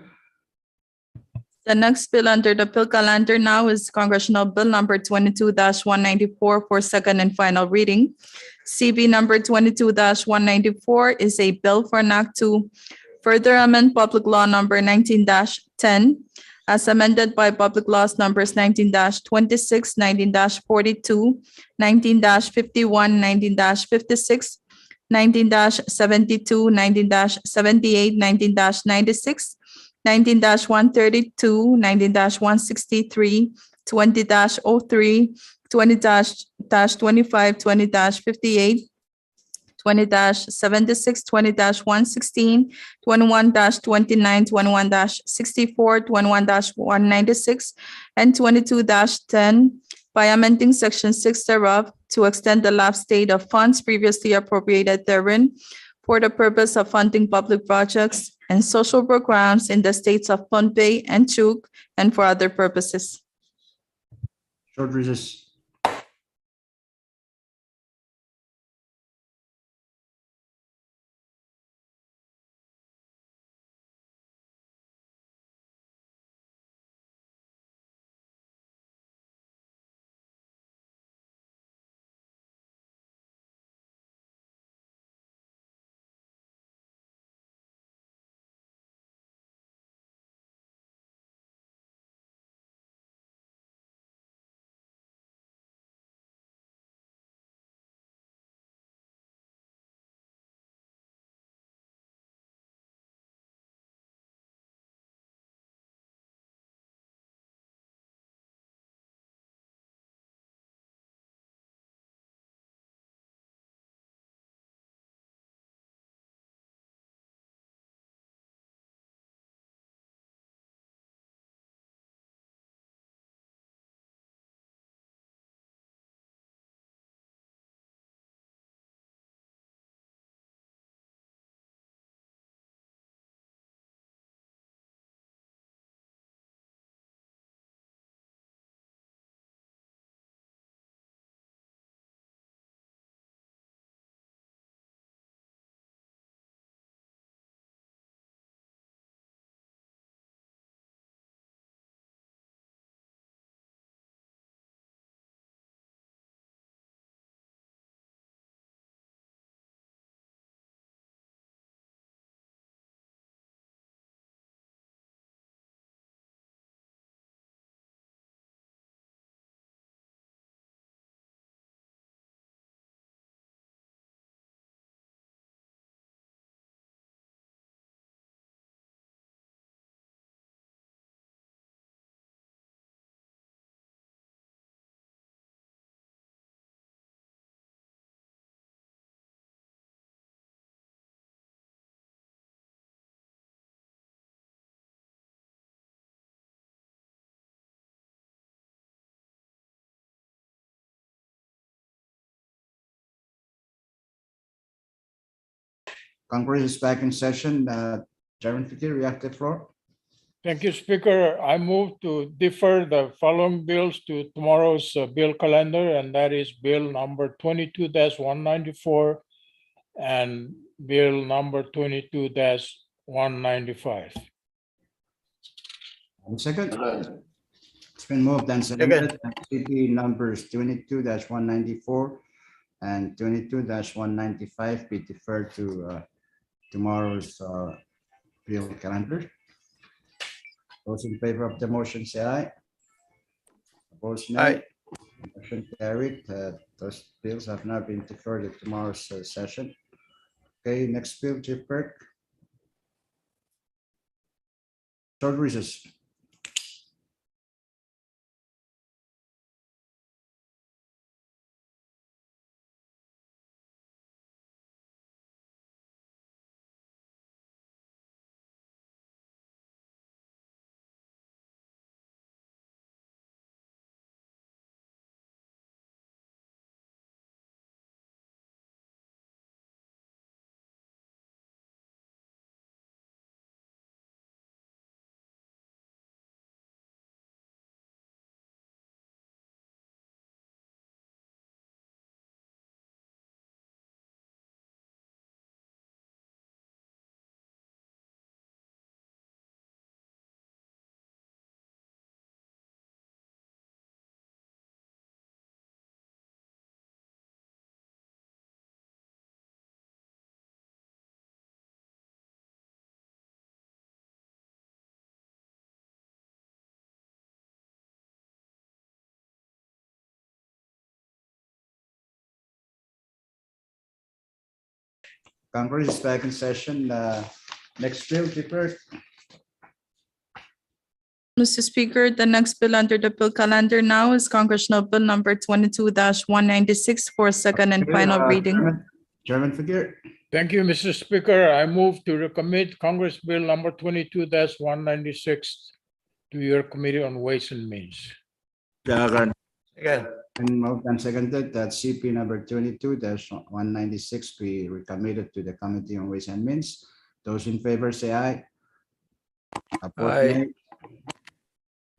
The next bill under the bill calendar now is Congressional Bill number 22-194 for second and final reading. CB number 22-194 is a bill for an act to further amend Public Law number 19-10 as amended by Public Laws numbers 19-26, 19-42, 19-51, 19-56, 19-72, 19-78, 19-96, 19-132, 19-163, 20-03, 20-25, 20-58, 20-76, 20-116, 21-29, 21-64, 21-196, and 22-10 by amending Section 6 thereof to extend the lapse date of funds previously appropriated therein for the purpose of funding public projects and social programs in the states of Pohnpei and Chuuk and for other purposes. Short recess. Congress is back in session. Chairman Fikir, you have the floor. Thank you, Speaker. I move to defer the following bills to tomorrow's bill calendar, and that is Bill number 22-194 and Bill number 22-195. Second, Second. it's been moved and seconded. CP numbers 22-194 and 22-195 be deferred to tomorrow's bill calendar. Those in favor of the motion say aye. Opposed, nay. Aye. Motion carried. Those bills have now been deferred to tomorrow's session. Okay, next bill, Chief Clerk. Short recess. Congress is back in session. Next bill, Chief Clerk. Mr. Speaker, the next bill under the bill calendar now is Congressional Bill number 22-196 for second and final reading. Chairman Figure. Thank you, Mr. Speaker. I move to recommit Congress Bill number 22-196 to your Committee on Ways and Means. Second. Again, And moved and seconded that CP number 22-196 be recommitted to the Committee on Ways and Means. Those in favor say aye. Opposed, Aye. nay.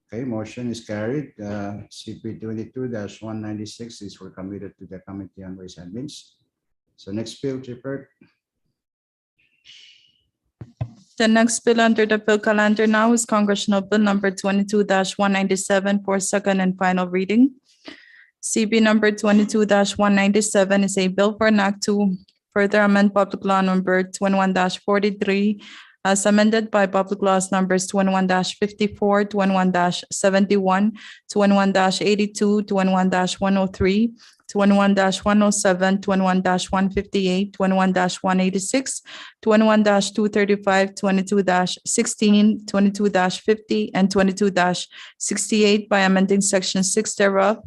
Okay, motion is carried. CP 22-196 is recommitted to the Committee on Ways and Means. So next bill, Chief Clerk. The next bill under the bill calendar now is Congressional Bill number 22-197 for second and final reading. CB number 22-197 is a bill for an act to further amend Public Law number 21-43 as amended by Public Laws numbers 21-54, 21-71, 21-82, 21-103, 21-107, 21-158, 21-186, 21-235, 22-16, 22-50, and 22-68 by amending Section 6 thereof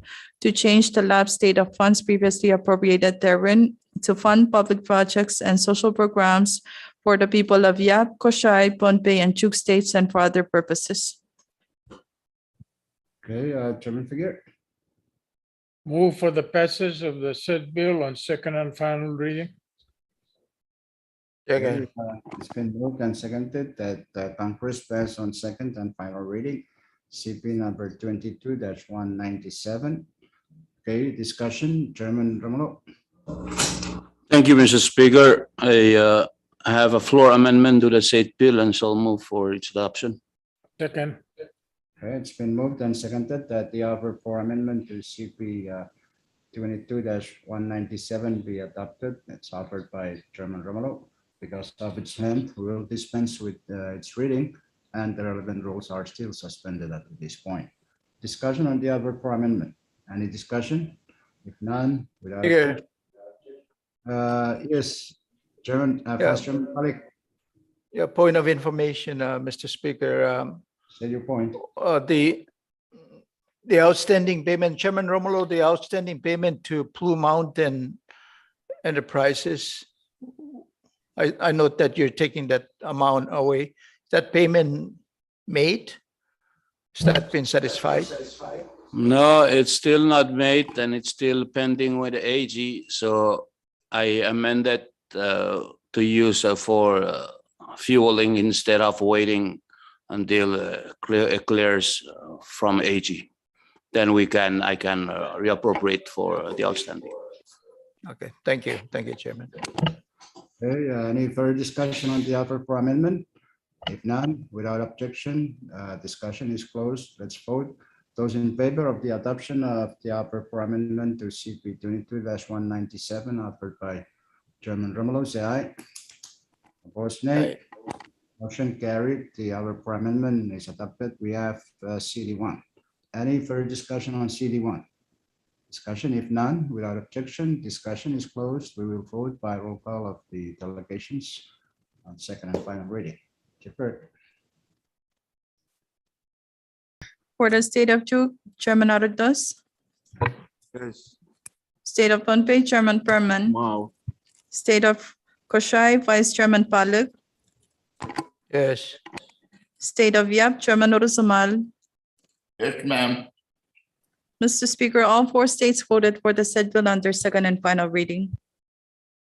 to change the lapsed state of funds previously appropriated therein to fund public projects and social programs for the people of Yap, Koshai, Pohnpei, and Chuk states and for other purposes. Okay, Chairman Figure. Move for the passage of the said bill on second and final reading. again, It's been moved and seconded that Congress pass on second and final reading. CP number 22-197. Okay, discussion, Chairman Romulo. Thank you, Mr. Speaker. I have a floor amendment to the said bill and shall move for its adoption. Second. Okay, it's been moved and seconded that the offer for amendment to CP 22-197 be adopted. It's offered by Chairman Romulo. Because of its length, we will dispense with its reading, and the relevant rules are still suspended at this point. Discussion on the offer for amendment. Any discussion? If none, without. Figure. Yes, Chairman, Vice Chairman Malik, yeah, point of information, Mr. Speaker. say your point. The outstanding payment, Chairman Romulo, the outstanding payment to Blue Mountain Enterprises. I note that you're taking that amount away. Is that payment made? Has that been satisfied? No, it's still not made and it's still pending with the AG. So I amended to use for fueling instead of waiting until it clears from AG. Then I can reappropriate for the outstanding. Okay, thank you. Thank you, Chairman. Okay, any further discussion on the offer for amendment? If none, without objection, discussion is closed. Let's vote. Those in favor of the adoption of the offer for amendment to CP 22-197 offered by Chairman Romulo, say aye. Opposed, nay. Motion carried. The offer for amendment is adopted. We have CD1. Any further discussion on CD1? Discussion, if none, without objection, discussion is closed. We will vote by roll call of the delegations on second and final reading. Chief Clerk. For the state of Chuk, Chairman Arados. Yes. State of Pohnpei, Chairman Perman. Wow. State of Koshai, Vice Chairman Palak. Yes, State of Yap, Chairman Urusumal. Yes, ma'am. Mr. Speaker, all four states voted for the said bill under second and final reading.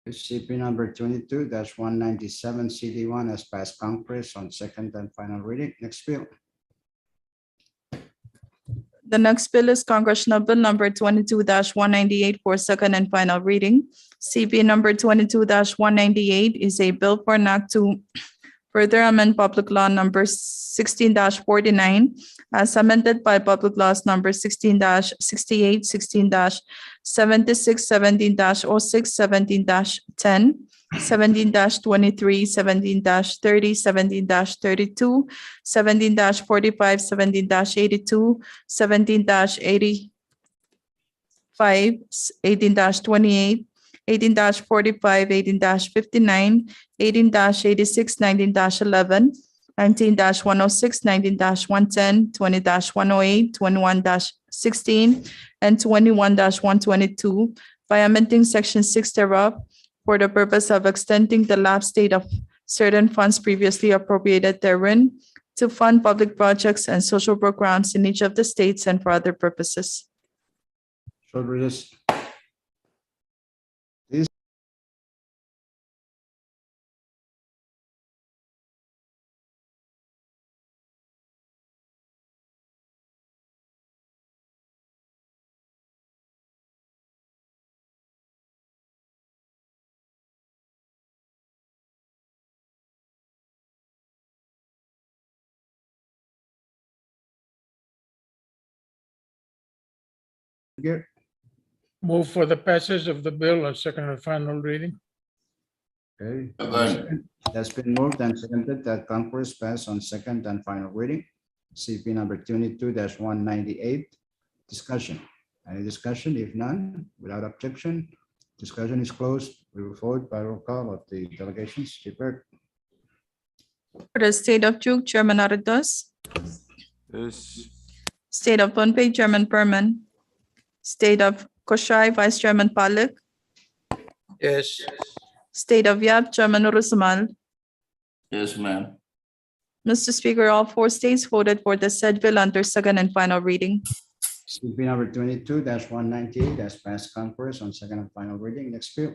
CP number 22-197 CD1 has passed Congress on second and final reading. Next bill. The next bill is Congressional Bill number 22-198 for second and final reading. CP number 22-198 is a bill for an act to further amend Public Law number 16-49 as amended by Public Laws number 16-68, 16-76, 17-06, 17-10, 17-23, 17-30, 17-32, 17-45, 17-82, 17-85, 18-28, 18-45, 18-59, 18-86, 19-11, 19-106, 19-110, 20-108, 21-16, and 21-122 by amending section 6 thereof for the purpose of extending the lapse date of certain funds previously appropriated therein to fund public projects and social programs in each of the states and for other purposes. Short recess. Here. Move for the passage of the bill on second and final reading. Okay. Second. That's been moved and seconded that Congress pass on second and final reading. CP number 22-198. Discussion. Any discussion? If none, without objection, discussion is closed. We will vote by roll call of the delegations. Chief Clerk. For the state of Duke, Chairman Arados. Yes. State of Pohnpei, Chairman Perman. State of Koshai, Vice Chairman Palak. Yes. State of Yap, Chairman Urusamal. Yes, ma'am. Mr. Speaker, all four states voted for the said bill under second and final reading. CP number 22-198 has passed Congress on second and final reading. Next bill.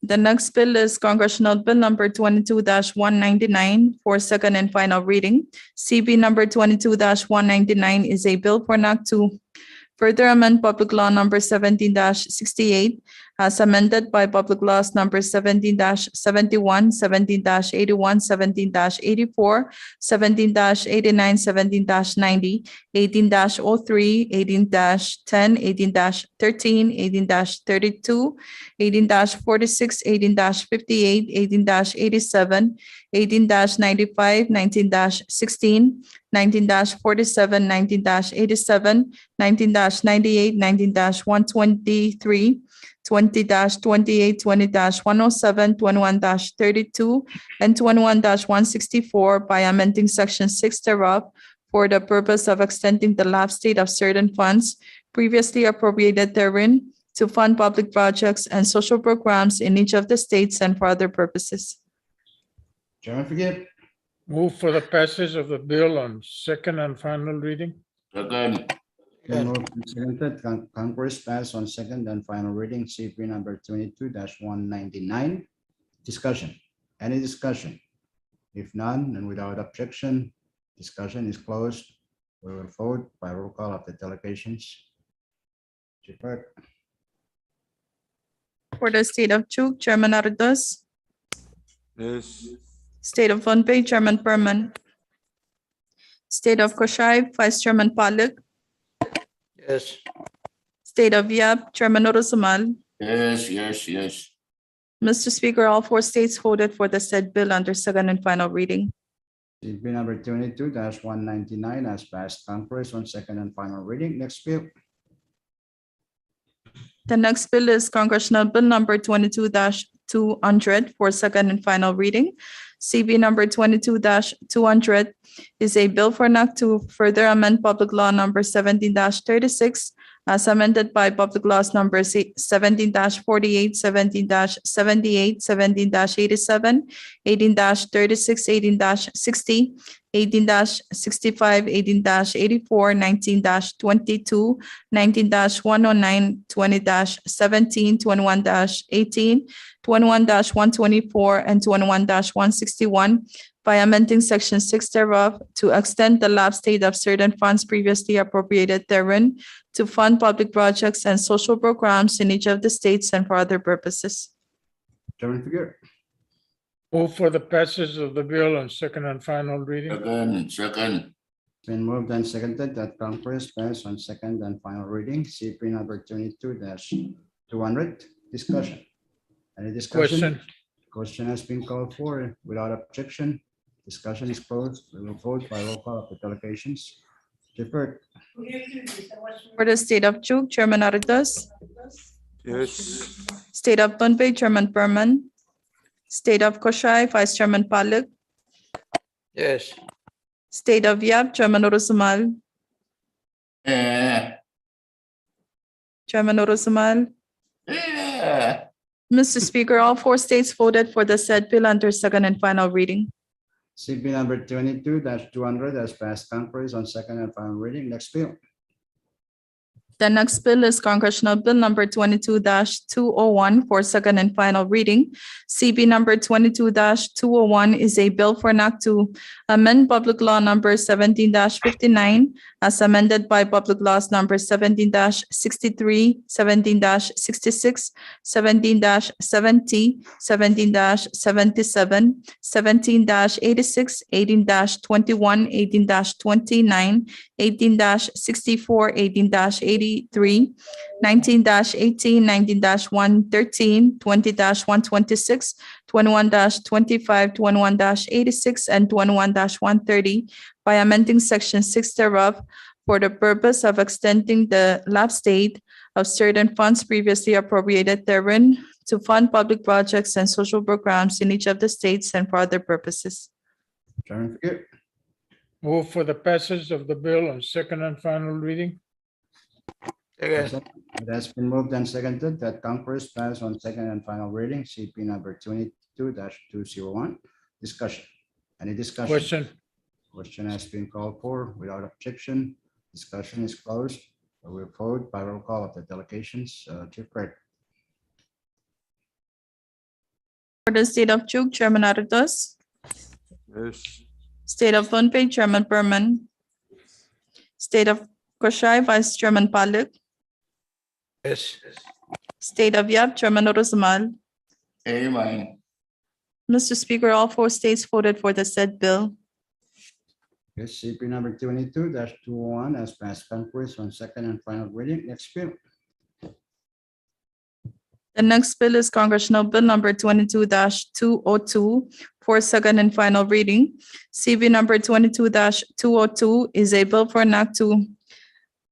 The next bill is Congressional Bill number 22-199 for second and final reading. CB number 22-199 is a bill for an act to further amend Public Law number 17-68 as amended by Public Laws number 17-71, 17-81, 17-84, 17-89, 17-90, 18-03, 18-10, 18-13, 18-32, 18-46, 18-58, 18-87, 18-95, 19-16, 19-47, 19-87, 19-98, 19-123, 20-28, 20-107, 21-32, and 21-164 by amending section 6 thereof for the purpose of extending the lapse date of certain funds previously appropriated therein to fund public projects and social programs in each of the states and for other purposes. Chairman Forgive. Move for the passage of the bill on second and final reading. Second. Been moved and seconded. Congress pass on second and final reading. CP number 22-199. Discussion. Any discussion? If none, and without objection, discussion is closed. We will vote by roll call of the delegations. Chief Clerk. For the state of Duke, Chairman Arados. Yes. State of Pohnpei, Chairman Perman. State of Koshai, Vice Chairman Palak. Yes. State of Yap, Chairman Urusamal. Yes, yes, yes. Mr. Speaker, all four states voted for the said bill under second and final reading. CP number 22-199 has passed Congress on second and final reading. Next bill. The next bill is Congressional Bill number 22-200 for second and final reading. CB number 22-200 is a bill for an act to further amend Public Law number 17-36 as amended by Public Laws number 17-48, 17-78, 17-87, 18-36, 18-60, 18-65, 18-84, 19-22, 19-109, 20-17, 21-18, 21-124, and 21-161 by amending section 6 thereof to extend the lapse date of certain funds previously appropriated therein to fund public projects and social programs in each of the states and for other purposes. Chairman Forgive. Move for the passage of the bill on second and final reading. Second. Been moved and seconded that Congress pass on second and final reading. CP number 22-200. Discussion. Any discussion? Question. Question has been called for without objection. Discussion is closed. We will vote by roll call of the delegations. Chief Clerk. For the state of Duke, Chairman Arados. yes, State of Pohnpei, Chairman Perman. State of Koshai, Vice Chairman Palak. Yes. State of Yap, Chairman Urusumal. Eh, Chairman Urusumal. eh. Mr. Speaker, all four states voted for the said bill under second and final reading. CB number 22-200 has passed conference on second and final reading. Next bill. The next bill is Congressional Bill number 22-201 for second and final reading. CB number 22-201 is a bill for an act to amend Public Law number 17-59 as amended by Public Laws number 17-63, 17-66, 17-70, 17-77, 17-86, 18-21, 18-29, 18-64, 18-83, 19-18, 19-113, 20-126, 21-25, 21-86, and 21-130 by amending Section 6 thereof for the purpose of extending the lapse date of certain funds previously appropriated therein to fund public projects and social programs in each of the states and for other purposes. Chairman Figure. Move for the passage of the bill on second and final reading. Second. It has been moved and seconded that Congress pass on second and final reading, CP number 22-201. Discussion. Any discussion? Question. Question has been called for without objection. Discussion is closed. We'll vote by roll call of the delegations. Chief Clerk. For the state of Chuk, Chairman Arados. yes, State of Pohnpei, Chairman Perman. State of Koshai, Vice Chairman Palak. Yes. State of Yap, Chairman Urusumal. Amen. Mr. Speaker, all four states voted for the said bill. Yes, CP number 22-201 has passed conference on second and final reading. Next bill. The next bill is Congressional Bill number 22-202 for second and final reading. CB number 22-202 is a bill for an act to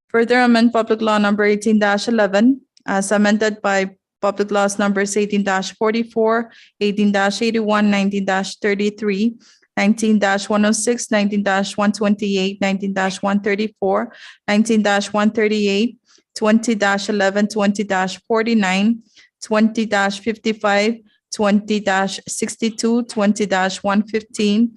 further amend Public Law number 18-11 as amended by Public Laws numbers 18-44, 18-81, 19-33, 19-106, 19-128, 19-134, 19-138, 20-11, 20-49, 20-55, 20-62, 20-115,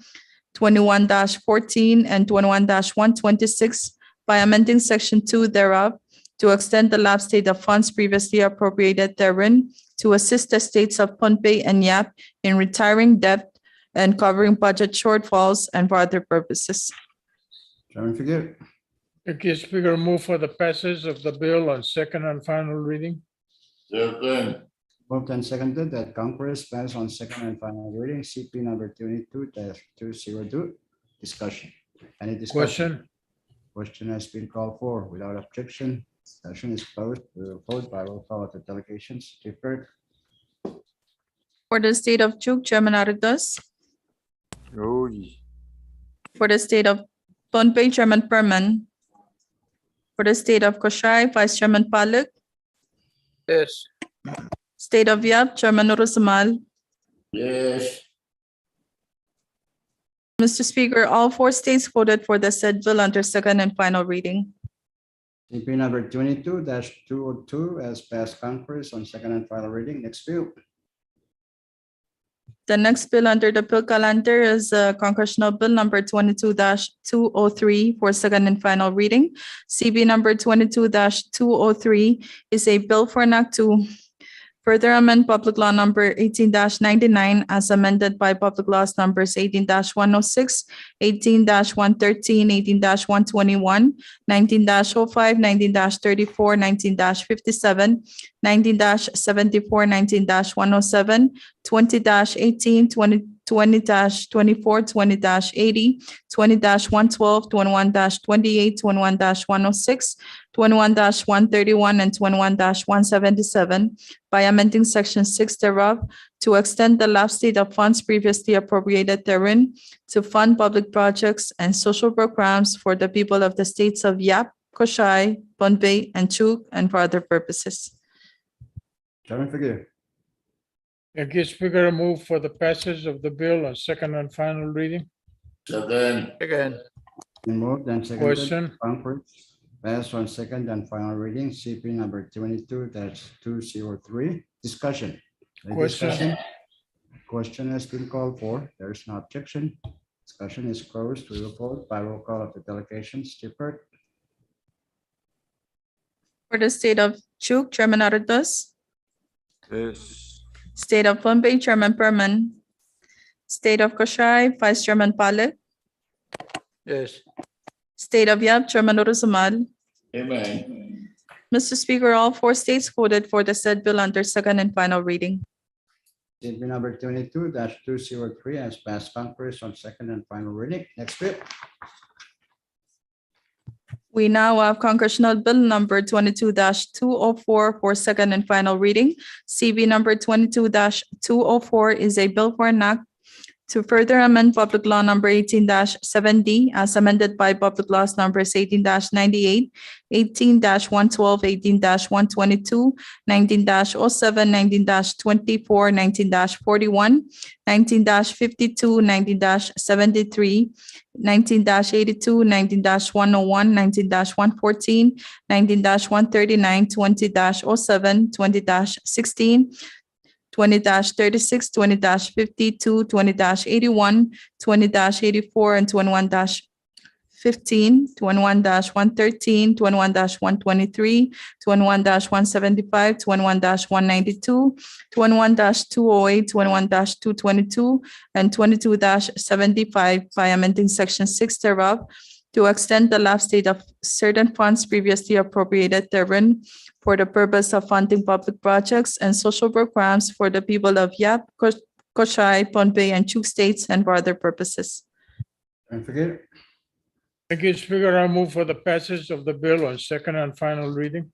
21-14, and 21-126 by amending Section 2 thereof to extend the lapse date of funds previously appropriated therein to assist the states of Pohnpei and Yap in retiring debt and covering budget shortfalls and for other purposes. Chairman Figure. Mr. Speaker, move for the passage of the bill on second and final reading. Second. Moved and seconded that Congress pass on second and final reading, CP number 22-202. Discussion. Any discussion? Question. Question has been called for without objection. Session is closed. We will vote by roll call of the delegations. Chief Clerk. For the state of Chuk, Chairman Arados. oh, For the state of Pohnpei, Chairman Perman. For the state of Koshai, Vice Chairman Palak. Yes. State of Yap, Chairman Urusumal. Yes. Mr. Speaker, all four states voted for the said bill under second and final reading. CP number 22-202 has passed conference on second and final reading. Next bill. The next bill under the bill calendar is Congressional Bill number 22-203 for second and final reading. CB number 22-203 is a bill for an act to further amend Public Law number 18-99 as amended by Public Laws numbers 18-106, 18-113, 18-121, 19-05, 19-34, 19-57, 19-74, 19-107, 20-18, 20-24, 20-80, 20-112, 21-28, 21-106, 21-131, and 21-177 by amending Section 6 thereof to extend the lapse date of funds previously appropriated therein to fund public projects and social programs for the people of the states of Yap, Koshai, Pohnpei, and Chuk, and for other purposes. Chairman Figure, Thank you, Speaker. I move for the passage of the bill on second and final reading. second, Again, been moved and seconded. Question. Conference pass on second and final reading, CP number 22-203. Discussion. Any Question. discussion? Question has been called for. There is no objection. Discussion is closed. We will vote by roll call of the delegations. Chief Clerk. For the state of Chuk, Chairman Arados. Yes. State of Pohnpei, Chairman Perman. State of Koshai, Vice Chairman Palek. yes, State of Yap, Chairman Uruzumal. amen, Mr. Speaker, all four states voted for the said bill under second and final reading. CP number 22-203 has passed Congress on second and final reading. Next bill. We now have Congressional Bill number 22-204 for second and final reading. CB number 22-204 is a bill for an act to further amend Public Law number 18-7D as amended by Public Laws numbers 18-98, 18-112, 18-122, 19-07, 19-24, 19-41, 19-52, 19-73, 19-82, 19-101, 19-114, 19-139, 20-07, 20-16, 20-36, 20-52, 20-81, 20-84, and 21-15, 21-113, 21-123, 21-175, 21-192, 21-208, 21-222, and 22-75 by amending Section 6 thereof to extend the lapse date of certain funds previously appropriated therein for the purpose of funding public projects and social programs for the people of Yap, Koshai, Pohnpei, and Chuk states and for other purposes. Chairman Figure, Thank you, Speaker. I move for the passage of the bill on second and final reading.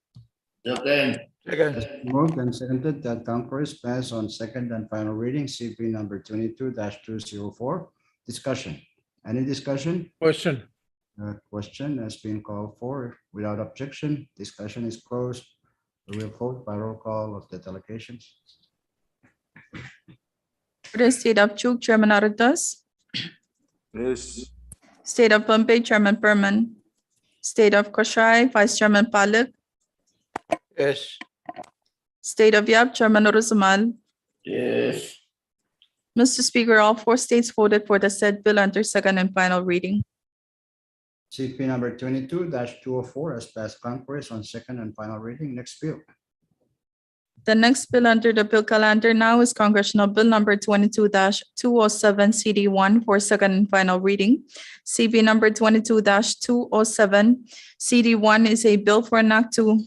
second, again, has been moved and seconded that Congress pass on second and final reading, CP number 22-204. Discussion. Any discussion? Question. Question has been called for without objection. Discussion is closed. We will vote by roll call of the delegations. For the state of Chuk, Chairman Arados. Yes. State of Pohnpei, Chairman Perman. State of Koshai, Vice Chairman Palek. yes, State of Yap, Chairman Uruzumal. yes, Mr. Speaker, all four states voted for the said bill under second and final reading. CP number 22-204 has passed Congress on second and final reading. Next bill. The next bill under the bill calendar now is Congressional Bill number 22-207 CD1 for second and final reading. CB number 22-207 CD1 is a bill for an act to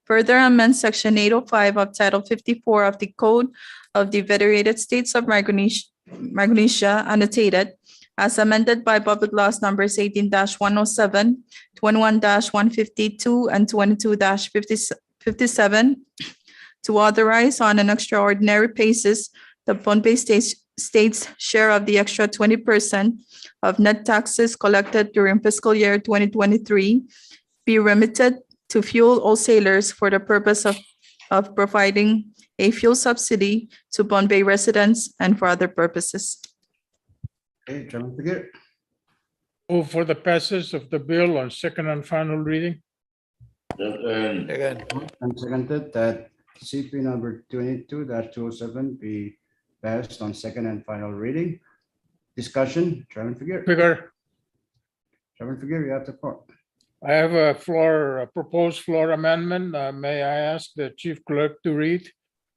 further amend Section 805 of Title 54 of the Code of the Federated States of Micronesia annotated as amended by Public Laws numbers 18-107, 21-152, and 22-57 to authorize on an extraordinary basis the Pohnpei state's share of the extra 20% of net taxes collected during fiscal year 2023 be remitted to fuel wholesalers for the purpose of providing a fuel subsidy to Pohnpei residents and for other purposes. Okay, Chairman Figure, Move for the passage of the bill on second and final reading. second, again, and seconded that CP number 22-207 be passed on second and final reading. Discussion, Chairman Figure. Speaker, Chairman Figure, you have the floor. I have a proposed floor amendment. May I ask the chief clerk to read?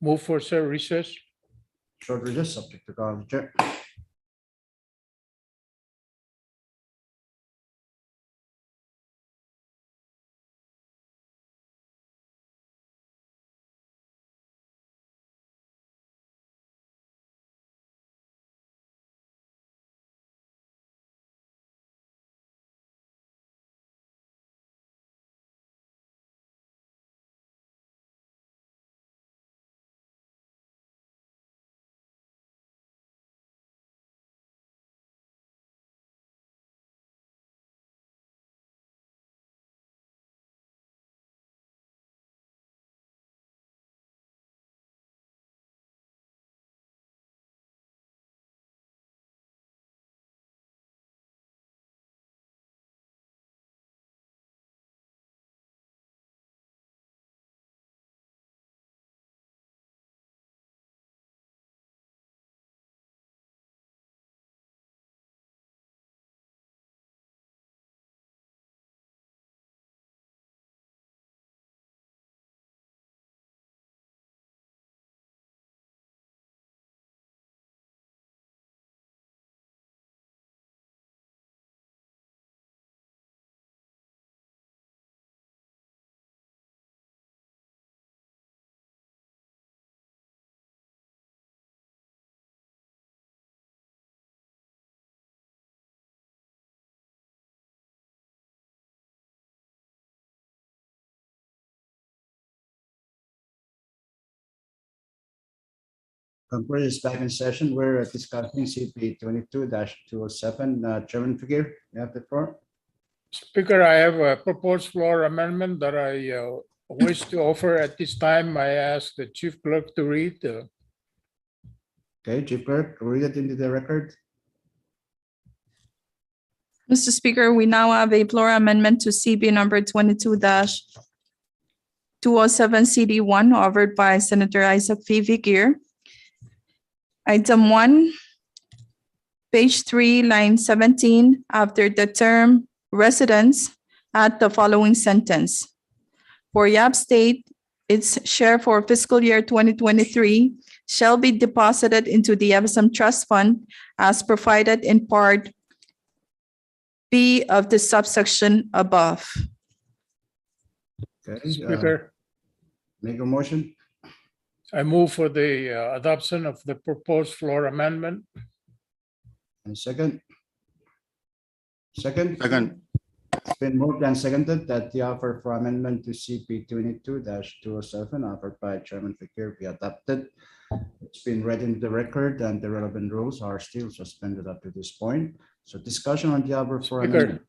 Move for recess. Short recess, subject to call of the chair. Congress is back in session. We're discussing CP 22-207. Chairman Figure, you have the floor. Speaker, I have a proposed floor amendment that I wish to offer at this time. I ask the chief clerk to read. Okay, Chief Clerk, read it into the record. Mr. Speaker, we now have a floor amendment to CB number 22-207 CD1 offered by Senator Isaac V. Vigier. Item 1, page 3, line 17, after the term residence, add the following sentence. For Yap State, its share for fiscal year 2023 shall be deposited into the Epsom Trust Fund as provided in Part B of the subsection above. Okay, Speaker, make a motion. I move for the adoption of the proposed floor amendment. And second. Second. Second. It's been moved and seconded that the offer for amendment to CP 22-207 offered by Chairman Figure be adopted. It's been read into the record and the relevant rules are still suspended up to this point. So discussion on the offer for Speaker. amendment.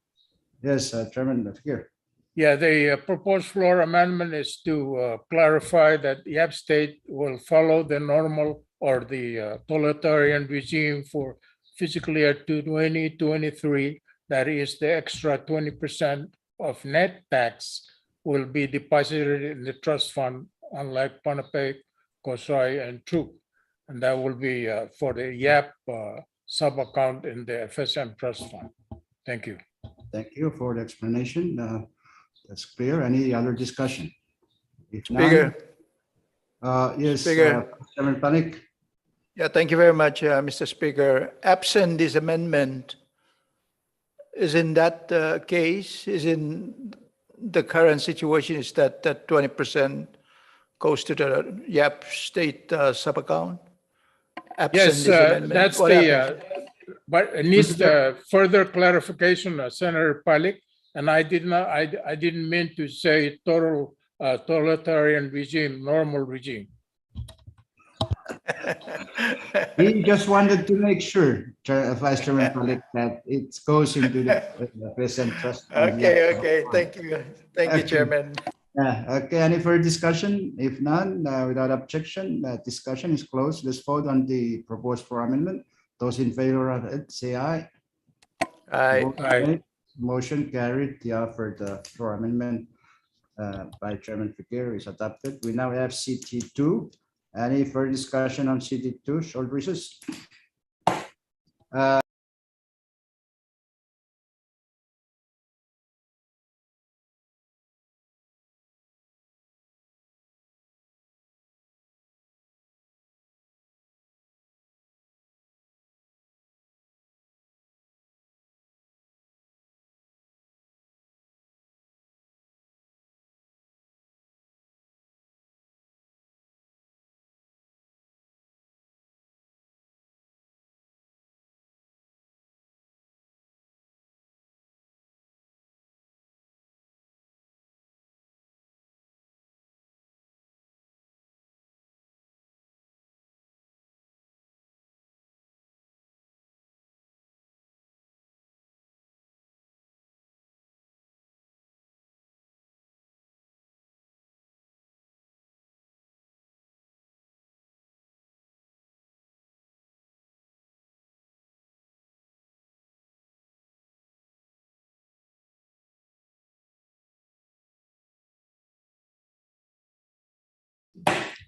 Yes, Chairman Figure. Yeah, the proposed floor amendment is to clarify that Yap State will follow the normal or the totalitarian regime for fiscal year 2023. That is, the extra 20% of net tax will be deposited in the trust fund, unlike Panapay, Kosai, and Troop. And that will be for the YAP sub-account in the FSM trust fund. Thank you. Thank you for the explanation. That's clear. Any other discussion? If none, Speaker. yes, Speaker. Chairman Panik. Yeah, thank you very much, Mr. Speaker. Absent this amendment, is in that case, is in the current situation, is that 20% goes to the YAP State sub-account? Absent Yes, this amendment, that's what happens? but it needs further clarification, Senator Palik. And I didn't mean to say total totalitarian regime, normal regime. He just wanted to make sure, Vice Chairman Palik, that it goes into the present trust. fund. Yeah. Okay, thank you. Thank you, Okay. Chairman. Okay, any further discussion? If none, without objection, discussion is closed. Let's vote on the proposed floor amendment. Those in favor of it, say aye. Aye. Vote Aye. nay. Motion carried. The offered floor amendment by Chairman Figure is adopted. We now have CT2. Any further discussion on CT2? Short recess.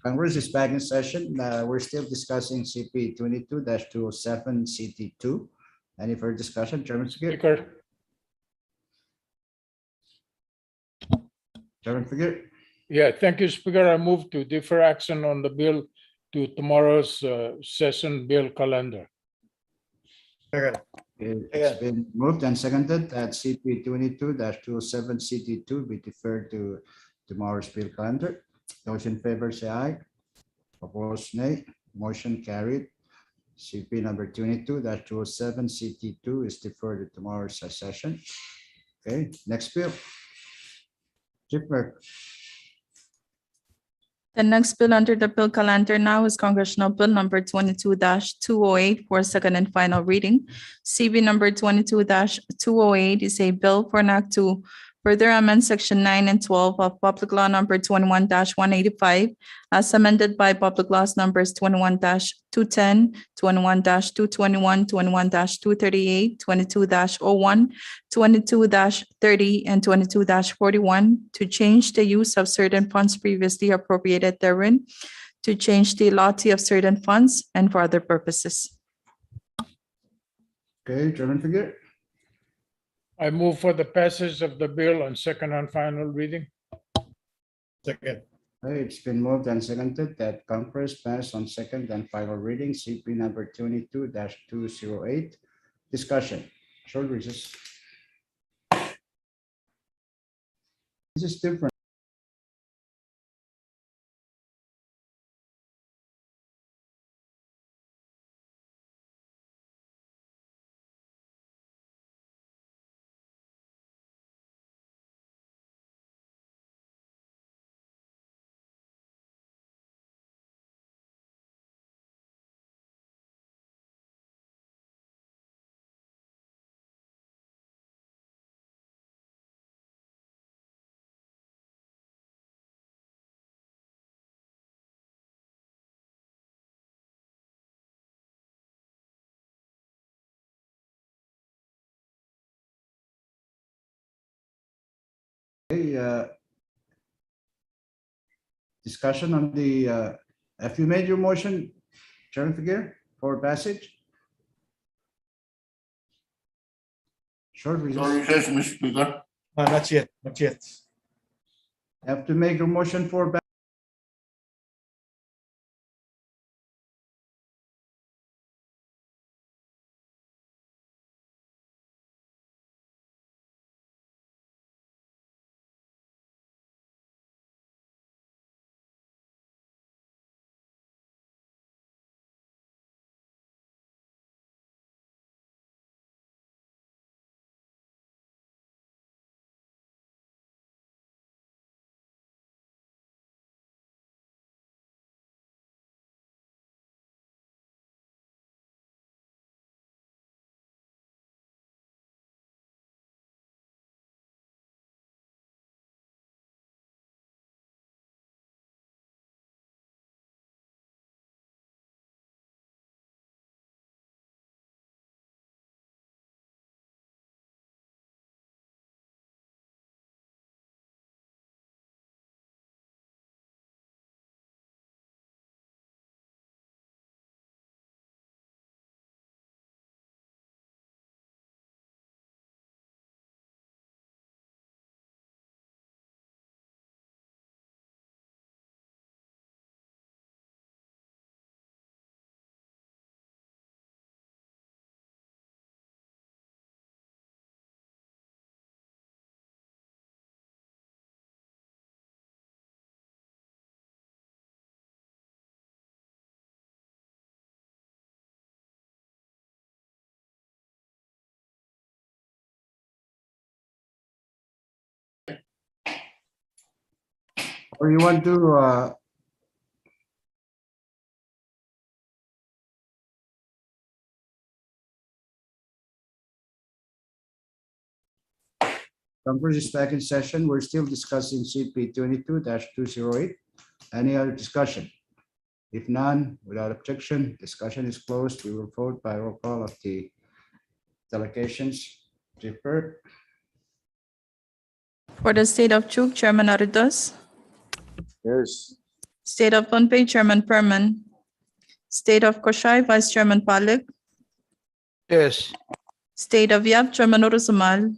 Congress is back in session. We're still discussing CP 22-207 CT2. Any further discussion, Chairman Figure? Speaker, Chairman Figure? yeah, thank you, Speaker. I move to defer action on the bill to tomorrow's session bill calendar. It's been moved and seconded that CP 22-207 CT2 be deferred to tomorrow's bill calendar. Those in favor say aye. Opposed, nay. Motion carried. CP number 22-207 CT2 is deferred to tomorrow's session. Okay, next bill. Chief Clerk. The next bill under the bill calendar now is Congressional Bill number 22-208 for second and final reading. CB number 22-208 is a bill for an act to further amend section 9 and 12 of Public Law number 21-185 as amended by Public Laws numbers 21-210, 21-221, 21-238, 22-01, 22-30, and 22-41 to change the use of certain funds previously appropriated therein, to change the allotment of certain funds, and for other purposes. Okay, Chairman Figure, I move for the passage of the bill on second and final reading. Second. okay, it's been moved and seconded that Congress pass on second and final reading CP number 22-208. Discussion, short recess. This is different. Okay, discussion on the, have you made your motion, Chairman Figure, for passage? Short So recess. recess, Mr. Speaker. Not yet, not yet. Have to make a motion for or you want to, Congress is back in session. We're still discussing CP 22-208. Any other discussion? If none, without objection, discussion is closed. We will vote by roll call of the delegations. Chief Byrd, For the state of Chuk, Chairman Aridas. Yes. State of Pohnpei, Chairman Perman. State of Koshai, Vice Chairman Palik. Yes. State of Yap, Chairman Urusumal.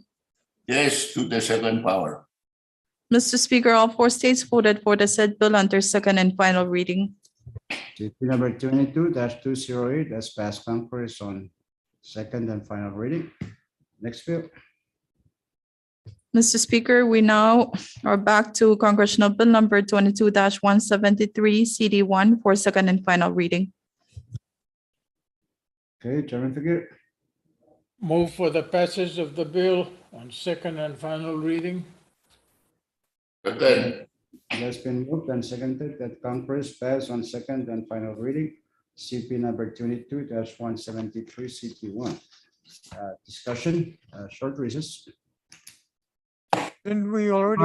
Yes to the second power. Mr. Speaker, all four states voted for the said bill under second and final reading. CP number 22-208 has passed Congress on second and final reading. Next bill. Mr. Speaker, we now are back to Congressional Bill number 22-173, CD1 for second and final reading. Okay, Chairman Figure, Move for the passage of the bill on second and final reading. Second. It has been moved and seconded that Congress pass on second and final reading CP number 22-173 CP1. Discussion, short recess. Didn't we already?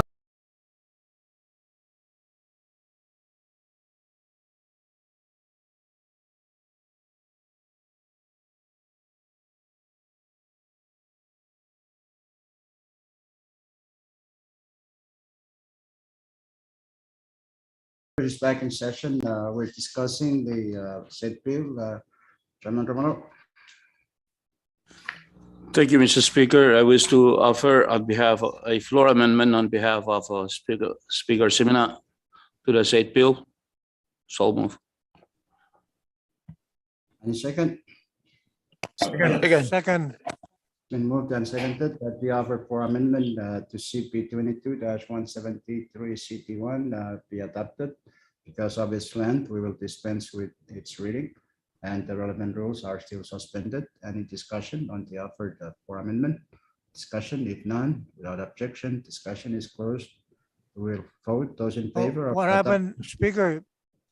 Is back in session. We're discussing the said bill. Chairman Romano. Thank you, Mr. Speaker. I wish to offer on behalf of a floor amendment on behalf of Speaker Simina to the said bill. So move. Any second? Again, Second, Been moved and seconded that we offer for amendment to CP 22-173 CT1 be adopted. Because of its length, we will dispense with its reading and the relevant rules are still suspended. Any discussion on the offered for amendment? Discussion, if none, without objection, discussion is closed. We will vote those in oh, favor. of what the happened, Speaker?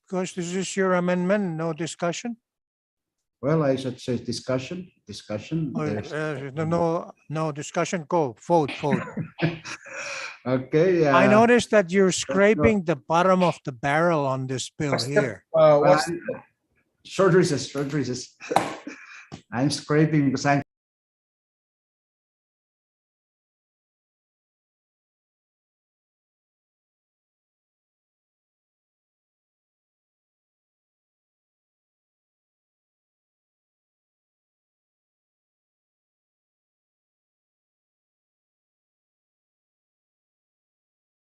Because this is your amendment, no discussion? Well, I should say discussion. Oh, There's- no discussion, go, vote. Okay. I noticed that you're scraping the bottom of the barrel on this bill here. What's, Short recess, short recess. I'm scraping because I'm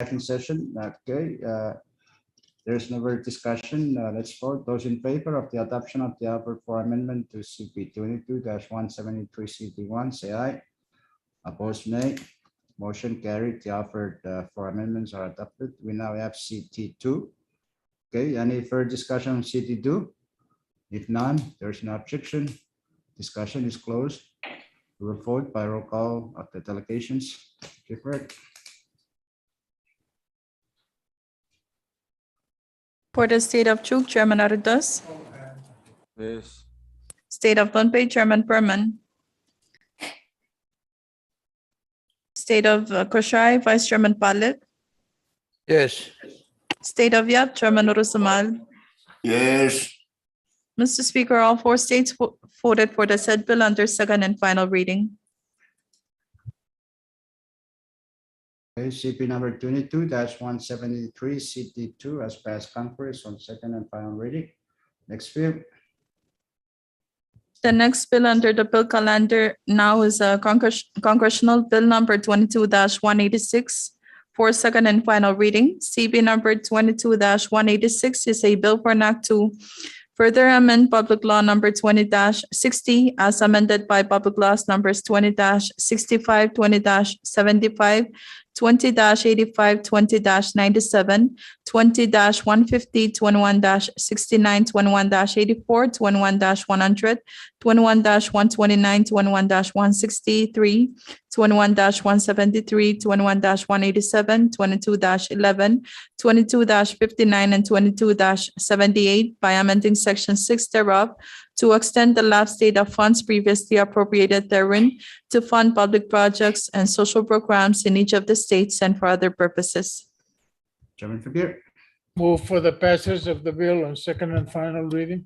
second session. Okay. There's no further discussion. Let's vote. Those in favor of the adoption of the offer for amendment to CP 22-173 CT1, say aye. Opposed, nay. Motion carried. The offered for amendments are adopted. We now have CT2. Okay, any further discussion on CT2? If none, there's no objection. Discussion is closed. We will vote by roll call of the delegations. Clifford. For the state of Chuk, Chairman Aridas. Yes. State of Pohnpei, Chairman Perman. State of Koshai, Vice Chairman Palit. yes, State of Yap, Chairman Urusamal. Yes, Mr. Speaker, all four states voted for the said bill under second and final reading. Okay, CP number 22-173 CT2 has passed Congress on second and final reading. Next bill. The next bill under the bill calendar now is a congressional bill number 22-186 for second and final reading. CB number 22-186 is a bill for an act to further amend public law number 20-60 as amended by public laws numbers 20-65, 20-75, 20-85, 20-97, 20-150, 21-69, 21-84, 21-100, 21-129, 21-163, 21-173, 21-187, 22-11, 22-59, and 22-78 by amending section 6 thereof to extend the lapse date of funds previously appropriated therein to fund public projects and social programs in each of the states and for other purposes. Chairman Fakir. move for the passage of the bill on second and final reading.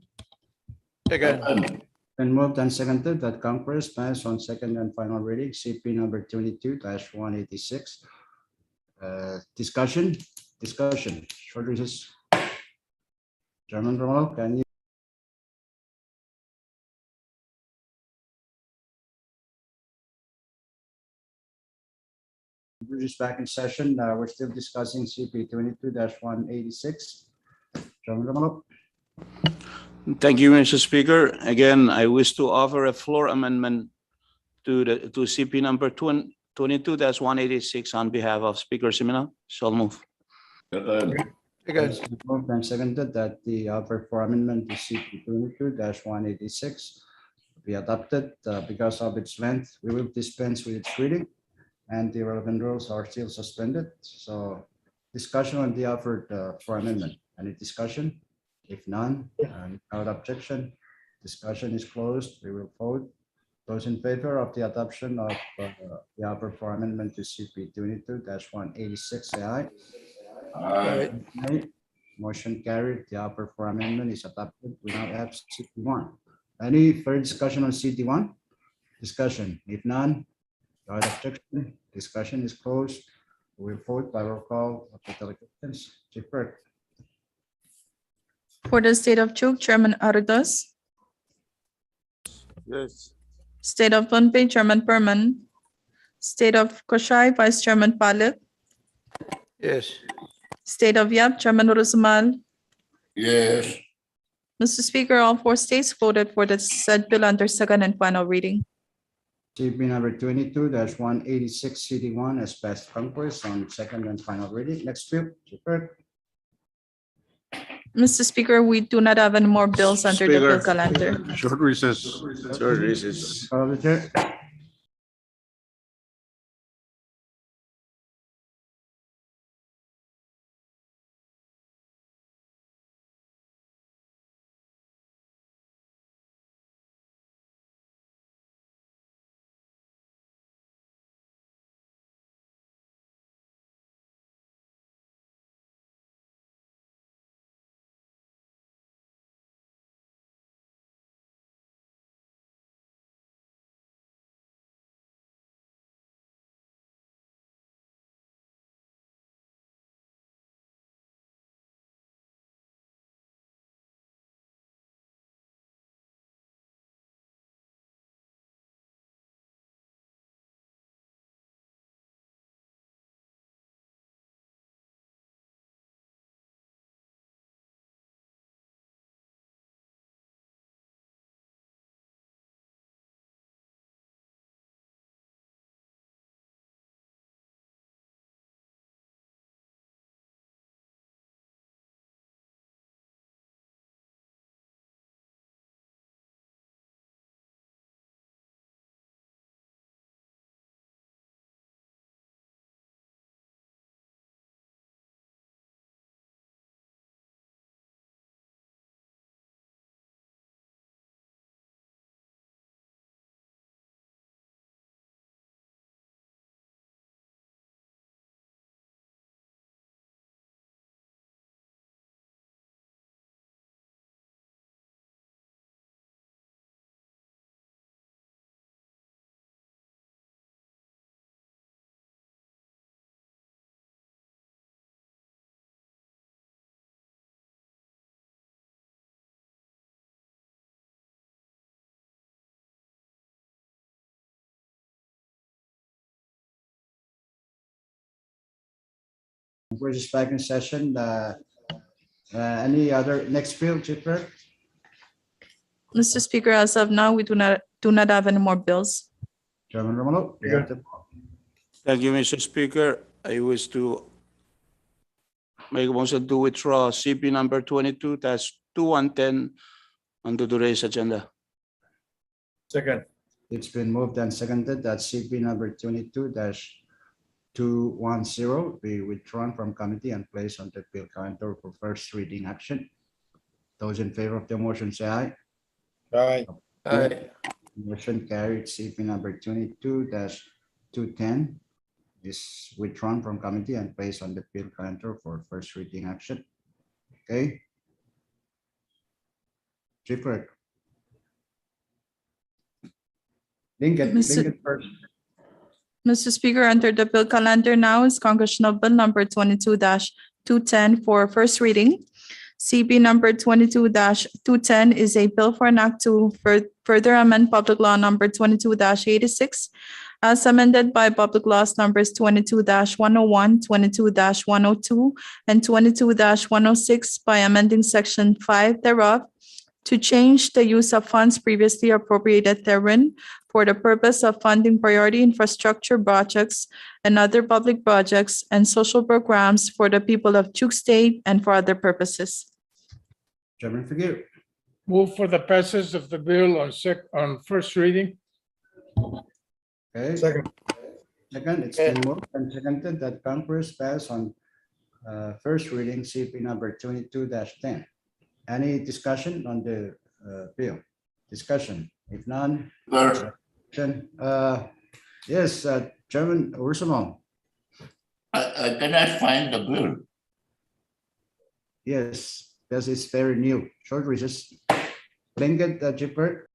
again, Been moved and seconded that Congress pass on second and final reading CP number 22-186. Discussion, short recess. Chairman Romano, can you? We're just back in session. We're still discussing CP 22-186. Chairman Romano. Thank you, Mr. Speaker. Again, I wish to offer a floor amendment to CP number 22-186 on behalf of Speaker Simina. So move. second, again, It's been moved and seconded that the offer for amendment to CP 22-186 be adopted. Because of its length, we will dispense with its reading and the relevant rules are still suspended. So discussion on the offer for amendment? Any discussion? If none, without objection, discussion is closed. We will vote. Those in favor of the adoption of the offer for amendment to CP 22-186, say aye. Aye. Nay. Motion carried. The offer for amendment is adopted. We now have CP1. Any further discussion on CT1? Discussion. If none, without objection, discussion is closed. We will vote by roll call of the delegations. Chief Clerk. For the state of Chuuk, Chairman Aridos. Yes. State of Pohnpei, Chairman Perman. State of Koshai, Vice Chairman Palit. Yes. State of Yap, Chairman Rusumal. Yes. Mr. Speaker, all four states voted for the said bill under second and final reading. CP number 22-186 CD1 has passed concourse on second and final reading. Next bill, Chief Clerk. Mr. Speaker, we do not have any more bills under the bill Speaker. calendar. Short recess. Short recess. Call of the chair. We're just back in session. Any other next bill, Chief Clerk? Mr. Speaker, as of now, we do not have any more bills. Chairman Romano. You have the floor. Thank you, Mr. Speaker. I wish to make a motion to withdraw CP number 22-2110 onto today's agenda. Second. It's been moved and seconded that CP number 22-210 be withdrawn from committee and placed on the bill calendar for first reading action. Those in favor of the motion say aye. Aye. Aye. Motion carried. CP number 22-210 is withdrawn from committee and placed on the bill calendar for first reading action. Okay. Chief Clerk. Lincoln first. Mr. Speaker, under the bill calendar now is Congressional Bill number 22-210 for first reading. CB number 22-210 is a bill for an act to further amend Public Law number 22-86 as amended by Public Laws numbers 22-101, 22-102, and 22-106 by amending Section 5 thereof to change the use of funds previously appropriated therein for the purpose of funding priority infrastructure projects and other public projects and social programs for the people of Chuuk State and for other purposes. Chairman Figueroa. Move for the passage of the bill on first reading. Okay. Second. Second, it's been moved and seconded that Congress pass on First reading CP number 22-10. Any discussion on the bill? Discussion? If none, Speaker, then, yes, Chairman Ursumo. I cannot find the bill. Yes, because it's very new. Short recess. Blanket, Chipper.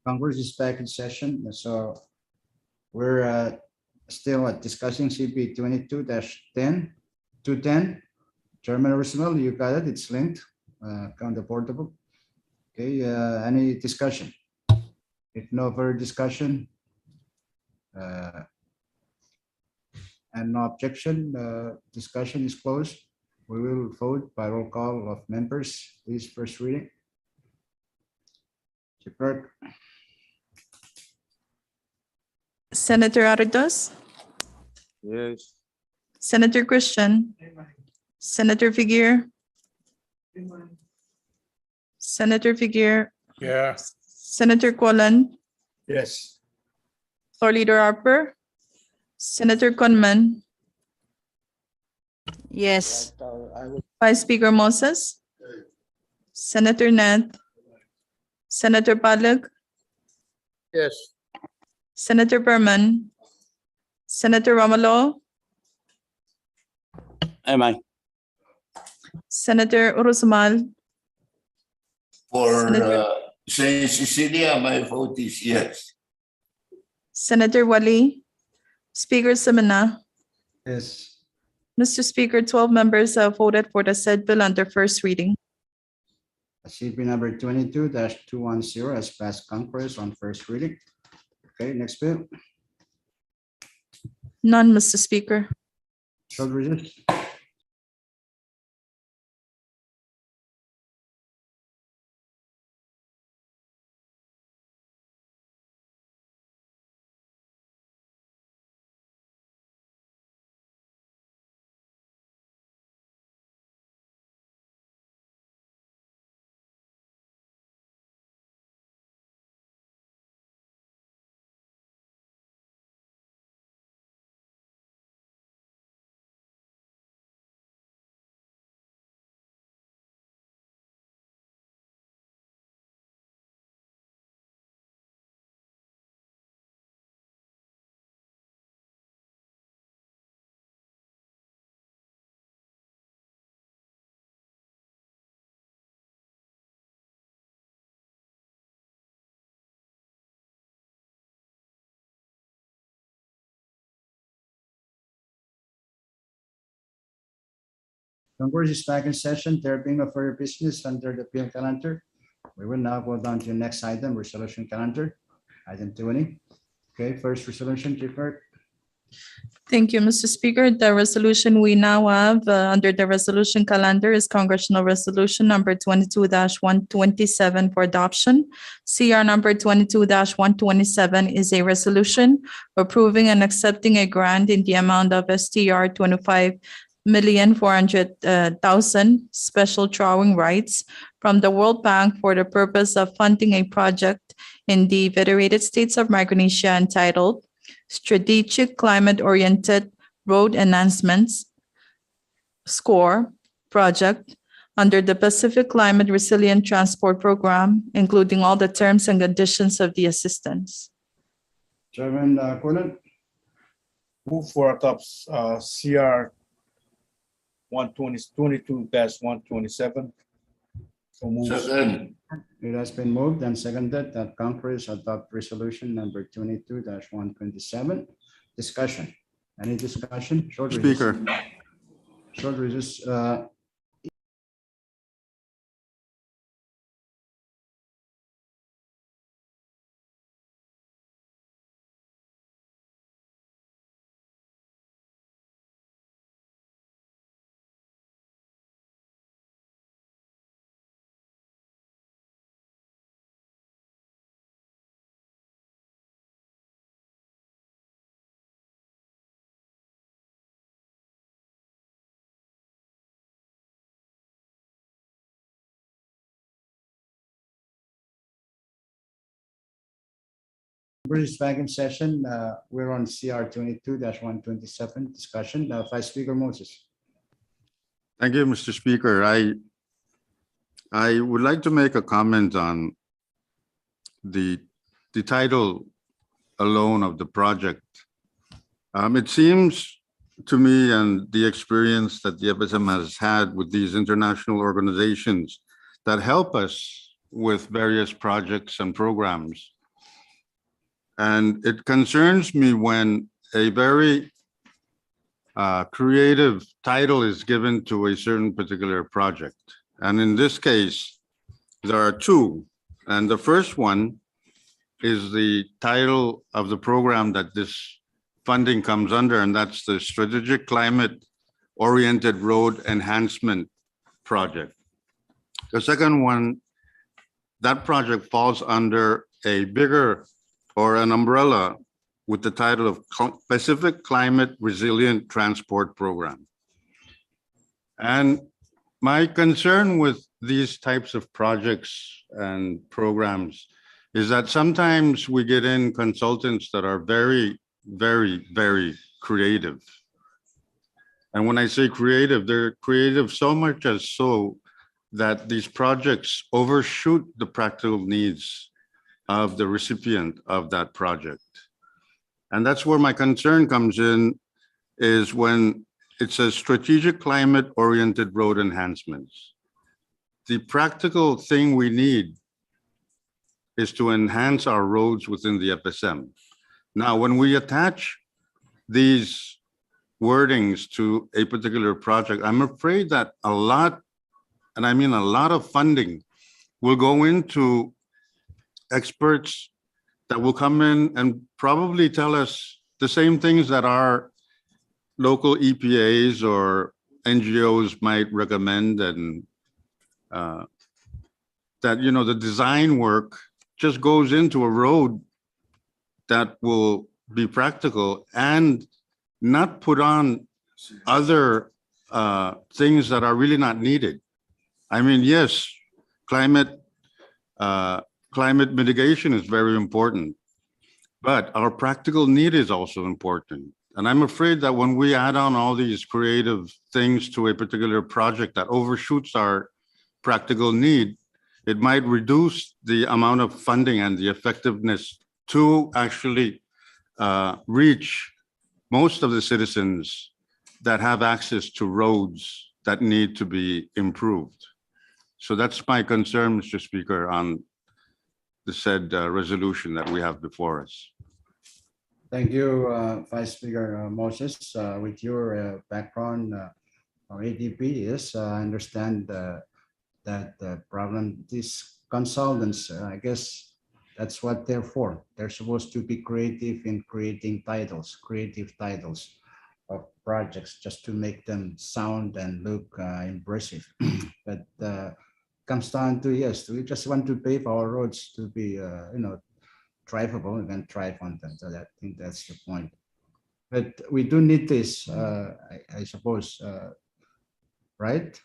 Congress is back in session, so we're still discussing CP 22-10, 210. Chairman Arsenal, you got it, it's linked, counter portable. Okay, any discussion? If no further discussion, and no objection, discussion is closed. We will vote by roll call of members. Please, first reading. Chief Clerk. Senator Aritos, Yes. Senator Christian, Senator Figueroa, Senator Figueroa, Yeah. Senator Quillen, Yes. Floor Leader Harper, Senator Kunman, Yes. Vice Speaker Moses, Senator Net, Senator Palag, Yes. Senator Berman, Senator Romalo, Am I? Senator Urusmal, For Senator- Saint Cecilia, my vote is yes. Senator Wali, Speaker Semina. Yes. Mr. Speaker, 12 members have voted for the said bill under first reading. CP number 22-210 has passed Congress on first reading. Okay, next bill. None, Mr. Speaker. Short recess. Congress is back in session. There being no further business under the bill calendar. We will now go down to the next item, resolution calendar, item 20. Okay, first resolution, Chief Clerk. Thank you, Mr. Speaker. The resolution we now have under the resolution calendar is Congressional Resolution number 22-127 for adoption. CR number 22-127 is a resolution approving and accepting a grant in the amount of STR 25,400,000 special drawing rights from the World Bank for the purpose of funding a project in the Federated States of Micronesia entitled Strategic Climate-Oriented Road Enhancements SCORE project under the Pacific Climate Resilient Transport Program, including all the terms and conditions of the assistance. Chairman Quillen. Move for adopt CR 22-127. So move. Second, It has been moved and seconded that Congress adopt resolution number 22-127. Discussion. Any discussion? Short recess. Speaker, Short recess. Congress is back in session. We're on CR 22-127 discussion. Vice Speaker Moses. thank you, Mr. Speaker. I would like to make a comment on the title alone of the project. It seems to me, and the experience that the FSM has had with these international organizations that help us with various projects and programs, And it concerns me when a very creative title is given to a certain particular project. And in this case, there are two. And the first one is the title of the program that this funding comes under, and that's the Strategic Climate Oriented Road Enhancement Project. The second one, that project falls under a bigger or an umbrella with the title of Pacific Climate Resilient Transport Program. And my concern with these types of projects and programs is that sometimes we get in consultants that are very, very, very creative. And when I say creative, they're creative so much as so that these projects overshoot the practical needs of the recipient of that project. And that's where my concern comes in, is when it says strategic climate oriented road enhancements. The practical thing we need is to enhance our roads within the FSM. Now, when we attach these wordings to a particular project, I'm afraid that a lot, and I mean a lot of funding, will go into experts that will come in and probably tell us the same things that our local EPAs or NGOs might recommend, and that, you know, the design work just goes into a road that will be practical and not put on other things that are really not needed. I mean, yes, climate mitigation is very important, but our practical need is also important. And I'm afraid that when we add on all these creative things to a particular project that overshoots our practical need, it might reduce the amount of funding and the effectiveness to actually reach most of the citizens that have access to roads that need to be improved. So that's my concern, Mr. Speaker, on the said resolution that we have before us. Thank you, Vice Speaker Moses. With your background on ADP, yes, I understand that the problem, these consultants, I guess that's what they're for. They're supposed to be creative in creating titles, creative titles of projects, just to make them sound and look impressive. But comes down to, yes, we just want to pave our roads to be, you know, drivable and then drive on them. So I think that's the point. But we do need this, I suppose, right?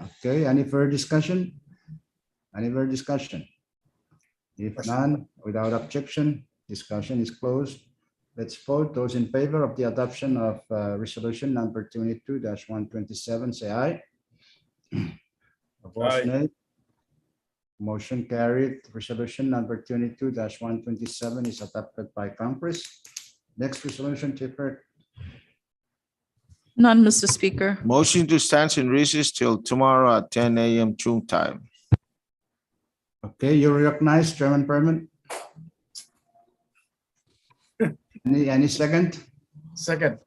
Okay, any further discussion? Any further discussion? If none, without objection, discussion is closed. Let's vote. Those in favor of the adoption of resolution number 22-127, say aye. Opposed, nay. Motion carried. Resolution number 22-127 is adopted by Congress. Next resolution, Chief Clerk. None, Mr. Speaker. Motion to stand in recess till tomorrow at 10 a.m. June time. Okay, you recognize Chairman Perman. Any second? Second.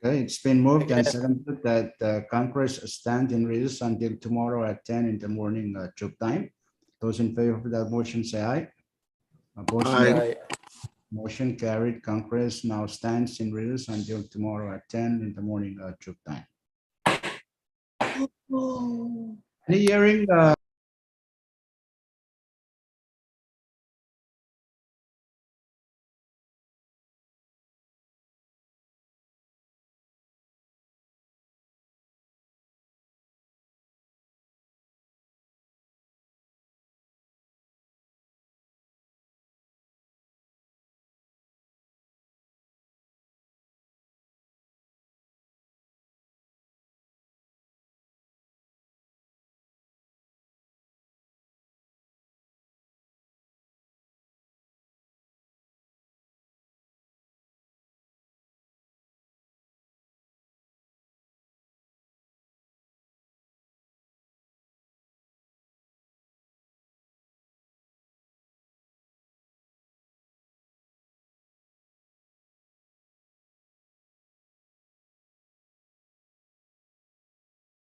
Okay, it's been moved and seconded that Congress stand in recess until tomorrow at 10 in the morning June time. Those in favor of that motion, say aye. Opposed, nay. Motion carried. Congress now stands in recess until tomorrow at 10 in the morning June time. Any hearing